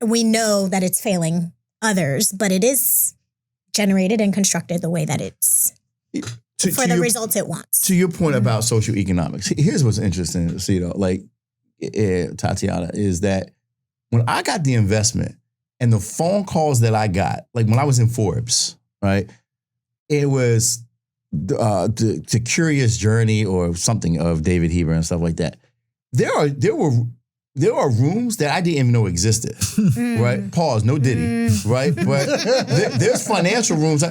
We know that it's failing others, but it is generated and constructed the way that it's for the results it wants. To your point about social economics, here's what's interesting to see though, like Tatiana, is that when I got the investment and the phone calls that I got, like when I was in Forbes, right? It was the Curious Journey or something of David Heiber and stuff like that. There are rooms that I didn't even know existed, right? Pause, no Diddy, right? But there's financial rooms.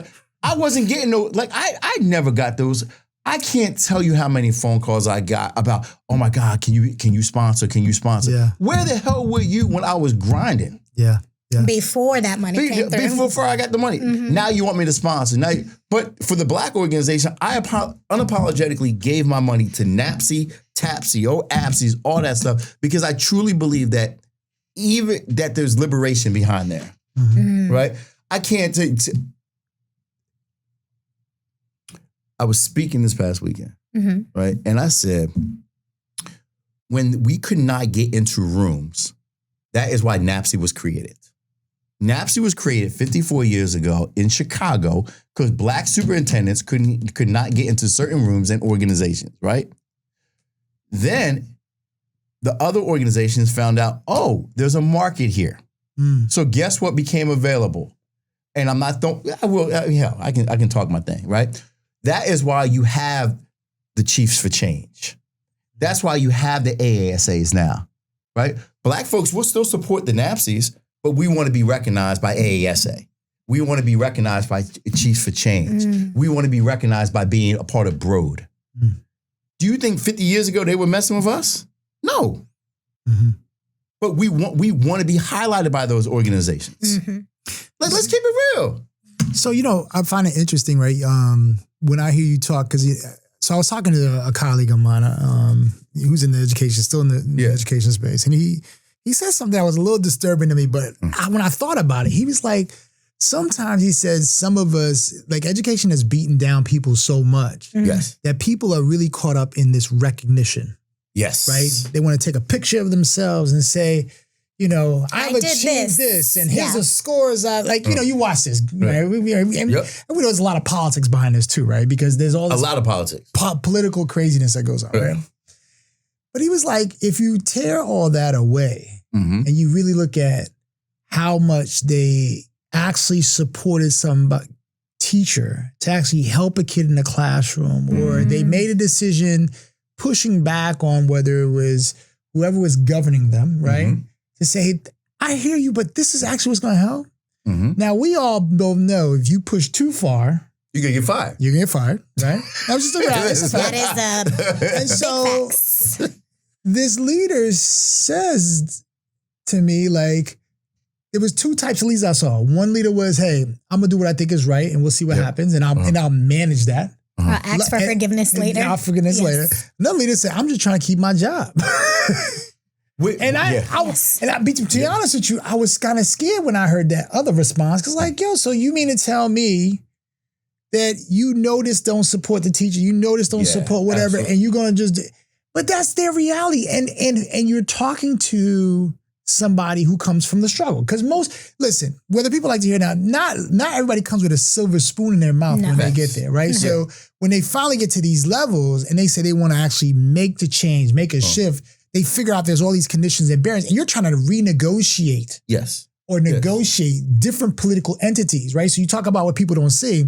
I wasn't getting I never got those. I can't tell you how many phone calls I got about, oh my God, can you sponsor? Can you sponsor? Yeah. Where the hell were you when I was grinding? Yeah. Before that money came through. Before I got the money. Now you want me to sponsor. But for the Black organization, I unapologetically gave my money to NAPSI, TAPSI, APSIs, all that stuff, because I truly believe that even that there's liberation behind there, right? I can't take... I was speaking this past weekend, right? And I said, when we could not get into rooms, that is why NAPSI was created. NAPSI was created 54 years ago in Chicago because Black superintendents could not get into certain rooms and organizations, right? Then the other organizations found out, oh, there's a market here. So guess what became available? And I'm not, I can talk my thing, right? That is why you have the Chiefs for Change. That's why you have the AASAs now, right? Black folks will still support the NAPSIs, but we want to be recognized by AASA. We want to be recognized by Chiefs for Change. We want to be recognized by being a part of Broad. Do you think 50 years ago they were messing with us? No. But we want to be highlighted by those organizations. Let's keep it real. So, I find it interesting, right? When I hear you talk, so I was talking to a colleague of mine who's in the education, still in the education space. And he said something that was a little disturbing to me, but when I thought about it, he was like, sometimes he says some of us, like education has beaten down people so much that people are really caught up in this recognition. Yes. Right? They want to take a picture of themselves and say, I've achieved this and here's the scores. You watch this, right? We know there's a lot of politics behind this too, right? Because there's all this a lot of politics, political craziness that goes on, right? But he was like, if you tear all that away and you really look at how much they actually supported some teacher to actually help a kid in the classroom, or they made a decision pushing back on whether it was whoever was governing them, right? To say, I hear you, but this is actually what's going to help. Now, we all both know if you push too far, you're going to get fired. You're going to get fired, right? That was just a fact. That is and so facts. This leader says to me, like, there was two types of leaders I saw. One leader was, hey, I'm going to do what I think is right, and we'll see what happens, and I'll manage that. Ask for forgiveness later. I'll forgiveness later. Another leader said, I'm just trying to keep my job. To be honest with you, I was kind of scared when I heard that other response. Because so you mean to tell me that this don't support the teacher, this don't support whatever, absolutely. And you're going to just, but that's their reality. And you're talking to somebody who comes from the struggle. Because listen, whether people like to hear now, not everybody comes with a silver spoon in their mouth when they get there, right? So when they finally get to these levels and they say they want to actually make the change, make a shift, they figure out there's all these conditions and barriers, and you're trying to renegotiate. Yes. Or negotiate different political entities, right? So you talk about what people don't see.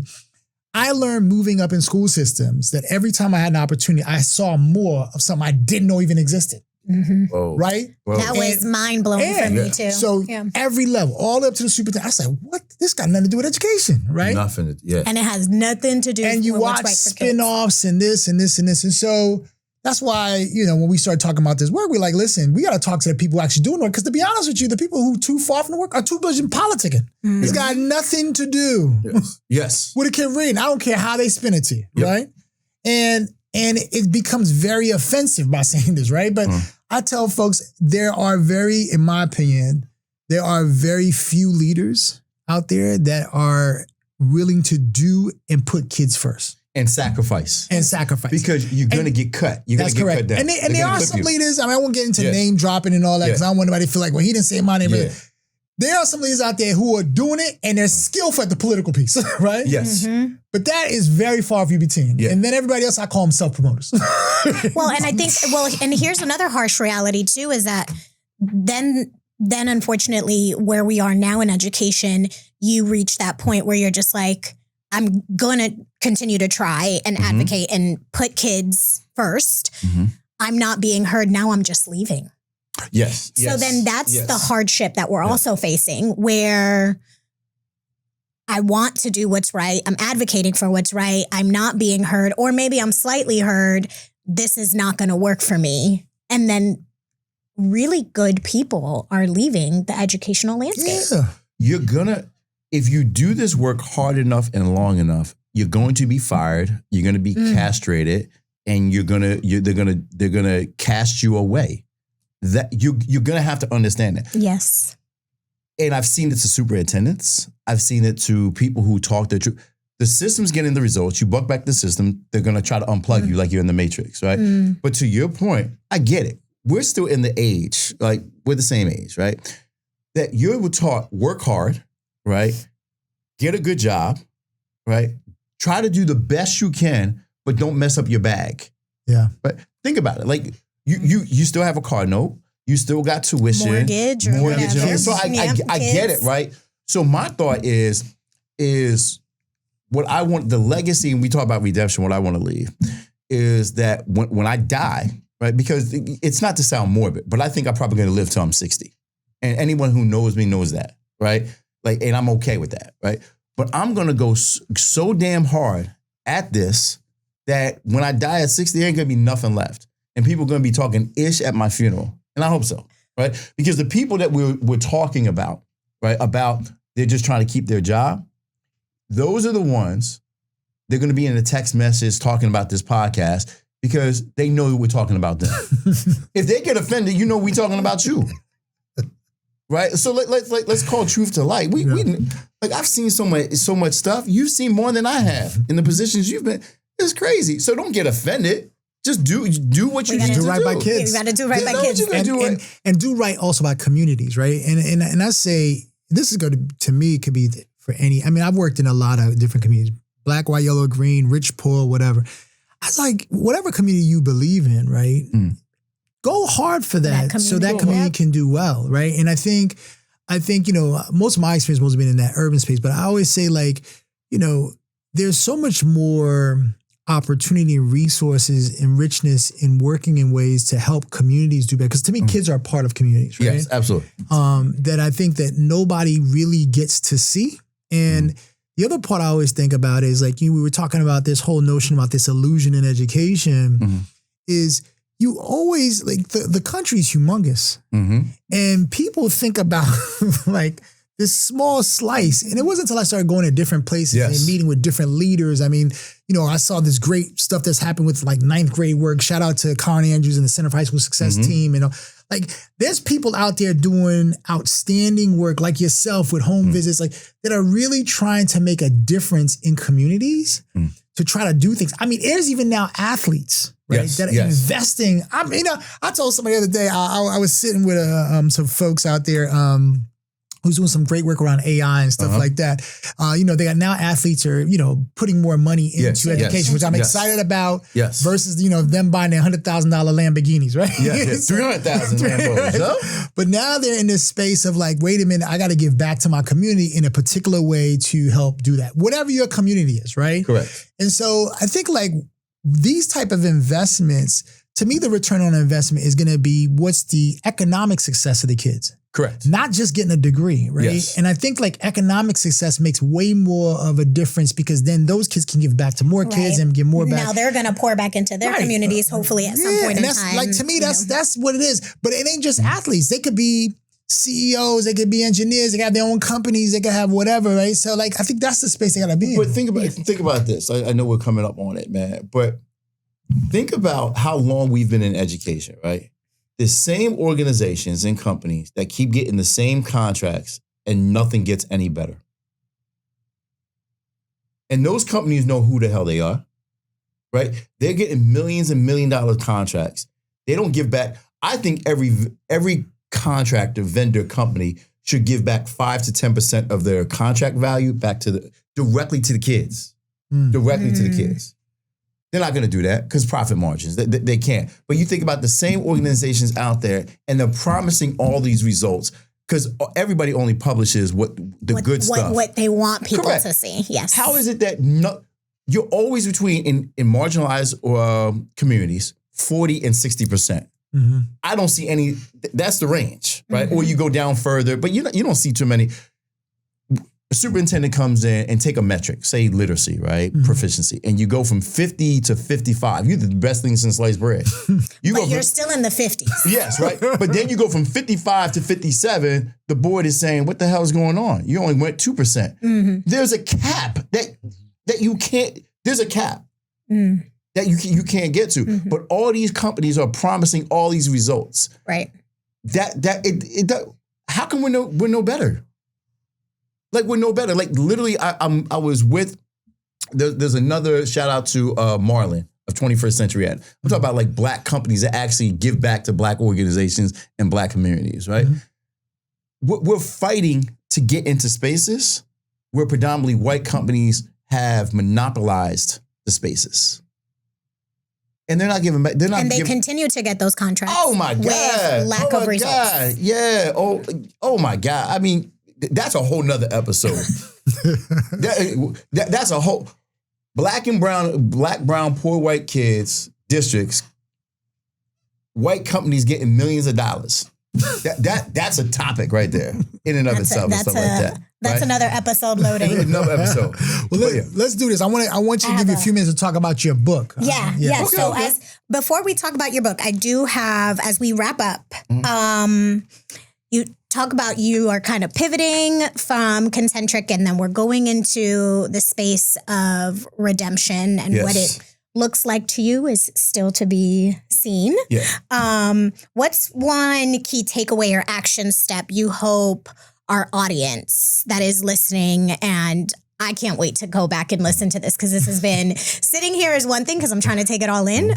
I learned moving up in school systems that every time I had an opportunity, I saw more of something I didn't know even existed. Mm-hmm. Right? That was mind-blowing for me too. So every level, all the way up to the superintendent, I said, what? This got nothing to do with education, right? Nothing, And it has nothing to do with and you watch spin-offs and this and this and this. And so that's why, when we started talking about this work, we're like, listen, we got to talk to the people who actually doing work. Because to be honest with you, the people who too far from the work are too busy politicking. Mm-hmm. It's got nothing to do with a kid reading. I don't care how they spin it to you, right? And it becomes very offensive by saying this, right? But I tell folks, in my opinion, there are very few leaders out there that are willing to do and put kids first. And sacrifice. Because you're going to get cut. You're going to get cut down. And there are some leaders, I won't get into name dropping and all that because I don't want anybody to feel like, well, he didn't say my name. Yeah. There are some leaders out there who are doing it and they're skillful at the political piece, right? Yes. Mm-hmm. But that is very far from between. Yeah. And then everybody else, I call them self-promoters. Well, and I think, and here's another harsh reality too, is that then unfortunately where we are now in education, you reach that point where you're just like, I'm going to continue to try and advocate and put kids first. Mm-hmm. I'm not being heard. Now I'm just leaving. Yes. So then that's the hardship that we're also facing, where I want to do what's right. I'm advocating for what's right. I'm not being heard, or maybe I'm slightly heard. This is not going to work for me. And then really good people are leaving the educational landscape. Yeah. If you do this work hard enough and long enough, you're going to be fired. You're going to be castrated, and they're gonna cast you away. That you're gonna have to understand that. Yes. And I've seen it to superintendents. I've seen it to people who talk the truth. The system's getting the results. You buck back the system. They're gonna try to unplug you like you're in the Matrix, right? But to your point, I get it. We're still in the age, like we're the same age, right? That you're taught work hard. Right? Get a good job, right? Try to do the best you can, but don't mess up your bag. Yeah. But think about it. Like you still have a car note. You still got tuition. Mortgage. So I get it, right? So my thought is what I want, the legacy, and we talk about redemption, what I want to leave is that when I die, right? Because it's not to sound morbid, but I think I'm probably going to live till I'm 60. And anyone who knows me knows that, right? Like, and I'm okay with that, right? But I'm going to go so damn hard at this that when I die at 60, there ain't going to be nothing left. And people are going to be talking ish at my funeral. And I hope so, right? Because the people that we're talking about, right, about they're just trying to keep their job, those are the ones, they're going to be in a text message talking about this podcast because they know we're talking about them. If they get offended, we're talking about you. Right, so let's call truth to light. We like I've seen so much stuff. You've seen more than I have in the positions you've been. It's crazy. So don't get offended. Just do what you need to do. Do right by kids. You got to do right by kids, and do right also by communities, right? And I say this is going to me it could be for any. I mean, I've worked in a lot of different communities: black, white, yellow, green, rich, poor, whatever. I was like, whatever community you believe in, right? Go hard for that so that community can do well, right? And I think, most of my experience has been in that urban space, but I always say there's so much more opportunity and resources and richness in working in ways to help communities do better. Because to me, kids are a part of communities, right? Yes, absolutely. That I think that nobody really gets to see. And the other part I always think about is we were talking about this whole notion about this illusion in education is you always, the country's humongous. And people think about this small slice. And it wasn't until I started going to different places and meeting with different leaders. I mean, I saw this great stuff that's happened with 9th grade work. Shout out to Colin Andrews and the Center for High School Success team. Like there's people out there doing outstanding work like yourself with home visits, like that are really trying to make a difference in communities to try to do things. I mean, there's even now athletes, right, that are investing. I told somebody the other day, I was sitting with some folks out there who's doing some great work around AI and stuff like that. They got now athletes are, putting more money into education, which I'm excited about versus, them buying their $100,000 Lamborghinis, right? So, 300,000 Lambos. But now they're in this space of like, wait a minute, I got to give back to my community in a particular way to help do that. Whatever your community is, right? Correct. And so I think like these type of investments, to me, the return on investment is going to be what's the economic success of the kids. Correct. Not just getting a degree, right? Yes. And I think like economic success makes way more of a difference because then those kids can give back to more kids and give more back. Now they're going to pour back into their communities, hopefully at some point in time. Like to me, that's what it is. But it ain't just athletes. They could be CEOs, they could be engineers, they got their own companies, they could have whatever, right? So like I think that's the space they gotta be in. But think about this. I know we're coming up on it, man. But think about how long we've been in education, right? The same organizations and companies that keep getting the same contracts and nothing gets any better. And those companies know who the hell they are, right? They're getting millions and $1 million contracts. They don't give back. I think every contractor, vendor, company should give back 5 to 10% of their contract value back to directly to the kids. Directly to the kids. They're not going to do that because profit margins. They can't. But you think about the same organizations out there and they're promising all these results because everybody only publishes what good stuff. What they want people Correct. to see. Yes. How is it that you're always between in marginalized communities, 40 and 60%? I don't see any. That's the range, right? Or you go down further, but you don't see too many. A superintendent comes in and take a metric, say literacy, right? Proficiency. And you go from 50 to 55. You're the best thing since sliced bread. You're still in the 50s. Yes, right? But then you go from 55 to 57. The board is saying, what the hell is going on? You only went 2%. There's a cap that you can't, there's a cap that you can't get to. But all these companies are promising all these results. Right. How can we know better? Like we're no better. Like literally, I was with. There's another shout out to Marlin of 21st Century Ed. I'm talking about like Black companies that actually give back to Black organizations and Black communities. Right. We're fighting to get into spaces where predominantly white companies have monopolized the spaces, and they're not giving back. And they continue to get those contracts. Oh my God! With lack of results. God. Yeah. Oh my God. I mean. That's a whole nother episode. That's a whole black, brown, poor white kids, districts, white companies getting millions of dollars. That's a topic right there in and of itself. And stuff like that. That's another episode loading. Another episode. Well, let's do this. I want you to give you a few minutes to talk about your book. Yeah. Okay, So okay. before we talk about your book, I do have, as we wrap up, you talk about you are kind of pivoting from Concentric and then we're going into the space of redemption and what it looks like to you is still to be seen. Yeah. What's one key takeaway or action step you hope our audience that is listening, and I can't wait to go back and listen to this because this has been sitting here is one thing because I'm trying to take it all in.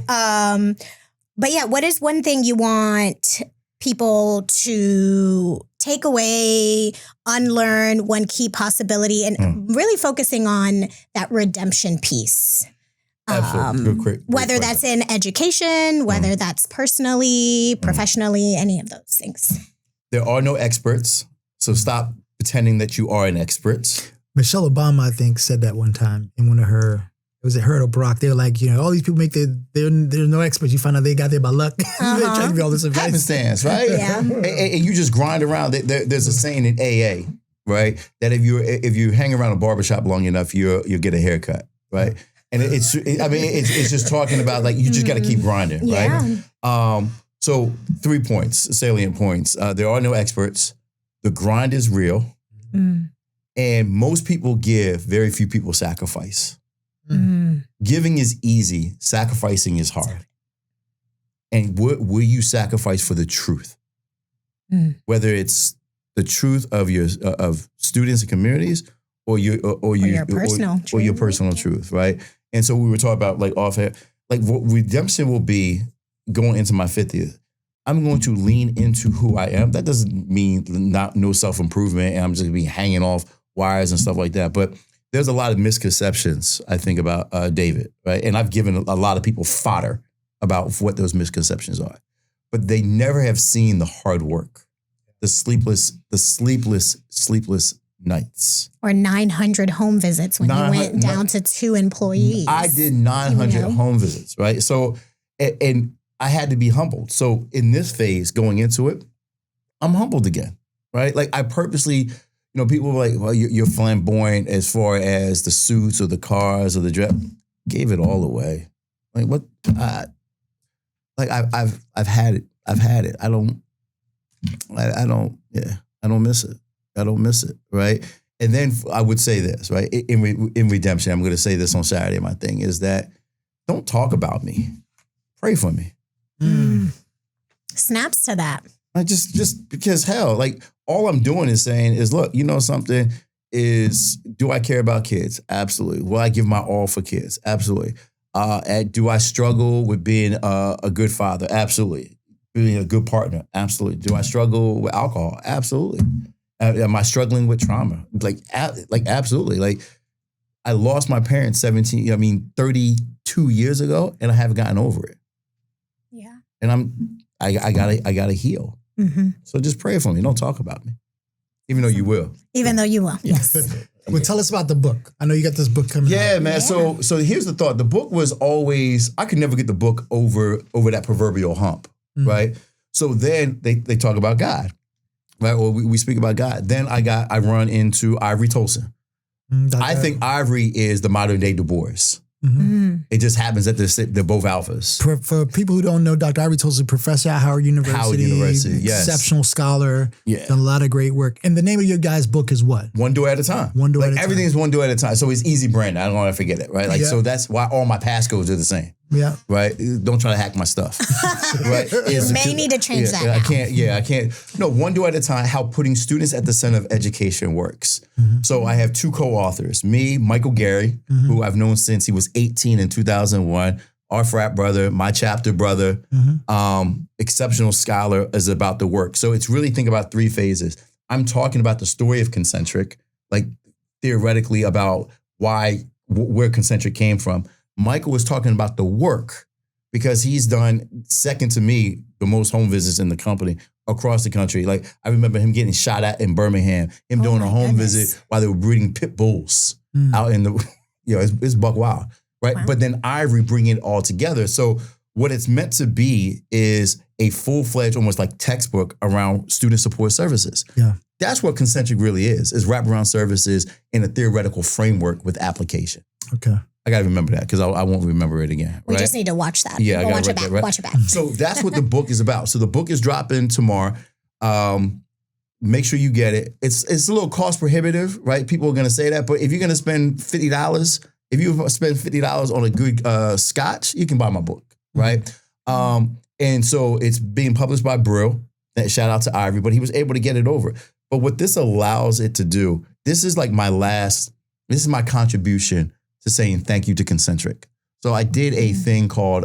But yeah, what is one thing you want people to take away, unlearn, one key possibility, and really focusing on that redemption piece? Absolutely. Great whether that's in education, whether that's personally, professionally, any of those things. There are no experts, so stop pretending that you are an expert. Michelle Obama, I think, said that one time in one of her. Was it her or Barack? They were like, all these people they're no experts. You find out they got there by luck. They're trying to give you all this advice. Happenstance, right? Yeah. And you just grind around. There's a saying in AA, right? That if you hang around a barbershop long enough, you'll get a haircut, right? And it's just talking about like you just got to keep grinding, right? So 3 points, salient points. There are no experts. The grind is real, and most people give. Very few people sacrifice. Giving is easy. Sacrificing is hard. And will you sacrifice for the truth? whether it's the truth of your of students and communities or your personal truth, right? And so we were talking about like off air, like what redemption will be going into my 50th. I'm going to lean into who I am. That doesn't mean no self-improvement and I'm just going to be hanging off wires and stuff like that. But there's a lot of misconceptions, I think, about David, right? And I've given a lot of people fodder about what those misconceptions are. But they never have seen the hard work, the sleepless nights. Or 900 home visits when you went down to 2 employees. I did 900 home visits, right? So, and I had to be humbled. So in this phase going into it, I'm humbled again, right? Like I purposely, people were like, well, you're flamboyant as far as the suits or the cars or the dress. Gave it all away. Like what? I've had it. I don't miss it. I don't miss it, right? And then I would say this, right? In redemption, I'm going to say this on Saturday. My thing is that don't talk about me. Pray for me. Snaps to that. Just because hell, like all I'm doing is saying is, look, something is, do I care about kids? Absolutely. Will I give my all for kids? Absolutely. Do I struggle with being a good father? Absolutely. Being a good partner? Absolutely. Do I struggle with alcohol? Absolutely. Am I struggling with trauma? Like absolutely. Like I lost my parents 32 years ago and I haven't gotten over it. Yeah. And I gotta heal. Mm-hmm. So just pray for me. Don't talk about me. Even though you will. Even though you will. Yes. Well, tell us about the book. I know you got this book coming out. Yeah, man. Yeah. So here's the thought. The book was always, I could never get the book over that proverbial hump, right? So then they talk about God, right? Or we speak about God. Then I run into Ivory Tolson. I think Ivory is the modern day Du Bois. It just happens that they're both alphas. For people who don't know, Dr. Ivory Tolson, professor at Howard University, yes. Exceptional scholar, done a lot of great work. And the name of your guys' book is what? One Door at a Time. One Door at a Time. Everything's one door at a time. So it's easy brand. I don't want to forget it, right? Like so that's why all my passcodes are the same. Yeah. Right? Don't try to hack my stuff. Right? You may need to change that. I can't. No, One Door at a Time, how putting students at the center of education works. So I have 2 co-authors, me, Michael Gary, who I've known since he was 18 in 2001, our frat brother, my chapter brother, exceptional scholar is about the work. So it's really think about 3 phases. I'm talking about the story of Concentric, like theoretically about where Concentric came from. Michael was talking about the work because he's done, second to me, the most home visits in the company across the country. Like I remember him getting shot at in Birmingham, him doing a home visit while they were breeding pit bulls out in the, it's buck wild, right? Wow. But then Ivory bringing it all together. So what it's meant to be is a full-fledged, almost like textbook around student support services. Yeah. That's what Concentric really is wraparound services in a theoretical framework with application. Okay. I got to remember that because I won't remember it again. We just need to watch that. Yeah, I got watch to it back. Right? Watch it back. So that's what the book is about. So the book is dropping tomorrow. Make sure you get it. It's a little cost prohibitive, right? People are going to say that. But if you're going to spend $50, if you spend $50 on a good scotch, you can buy my book, right? And so it's being published by Brill. Shout out to Ivory, but he was able to get it over. But what this allows it to do, this is like this is my contribution to saying thank you to Concentric. So I did a thing called,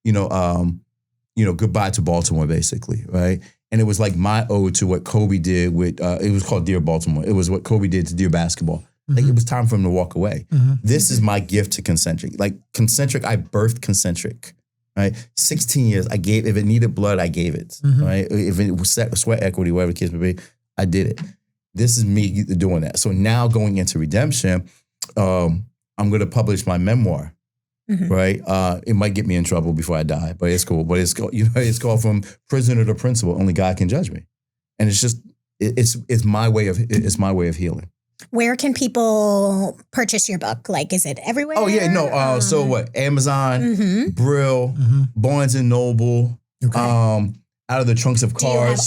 Goodbye to Baltimore, basically, right? And it was like my ode to what Kobe did with, it was called Dear Baltimore. It was what Kobe did to Dear Basketball. Like it was time for him to walk away. This is my gift to Concentric. Like Concentric, I birthed Concentric, right? 16 years, I gave, if it needed blood, I gave it, right? If it was sweat equity, whatever the case may be, I did it. This is me doing that. So now going into redemption, I'm going to publish my memoir, right? It might get me in trouble before I die, but it's cool. But it's called From Prisoner to Principal. Only God can judge me, and it's just it's my way of healing. Where can people purchase your book? Like, is it everywhere? Oh yeah, no. So what? Amazon, Brill, Barnes and Noble, out of the trunks of cars.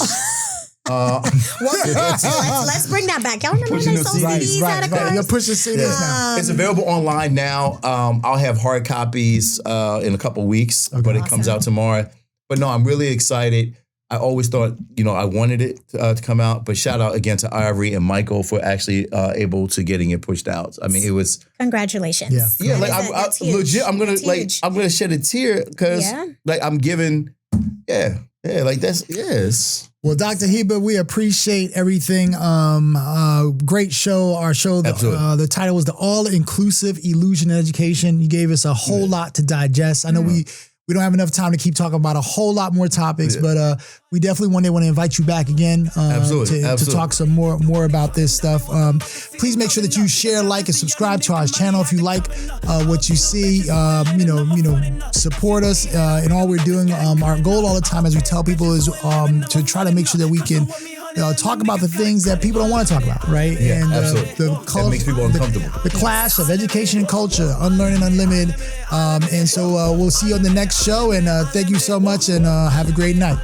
Let's bring that back. Y'all remember when they sold CDs out of cars? You're pushing CDs now. It's available online now. I'll have hard copies in a couple weeks, but it comes out tomorrow. But no, I'm really excited. I always thought, I wanted it to come out, but shout out again to Ivory and Michael for actually able to getting it pushed out. I mean, it was congratulations. Yeah, like I legit, I'm gonna shed a tear because like I'm giving, like that's yes. Well, Dr. Heiber, we appreciate everything. Great show. Our show, the title was The All-Inclusive Illusion in Education. You gave us a whole lot to digest. I know we don't have enough time to keep talking about a whole lot more topics, but we definitely one day want to invite you back again to talk some more about this stuff. Please make sure that you share, like, and subscribe to our channel if you like what you see. Support us in all we're doing. Our goal all the time, as we tell people, is to try to make sure that we can talk about the things that people don't want to talk about, right? Yeah, and absolutely. That makes people uncomfortable. The clash of education and culture, Unlearn and Unlimited. And so we'll see you on the next show. And thank you so much, and have a great night.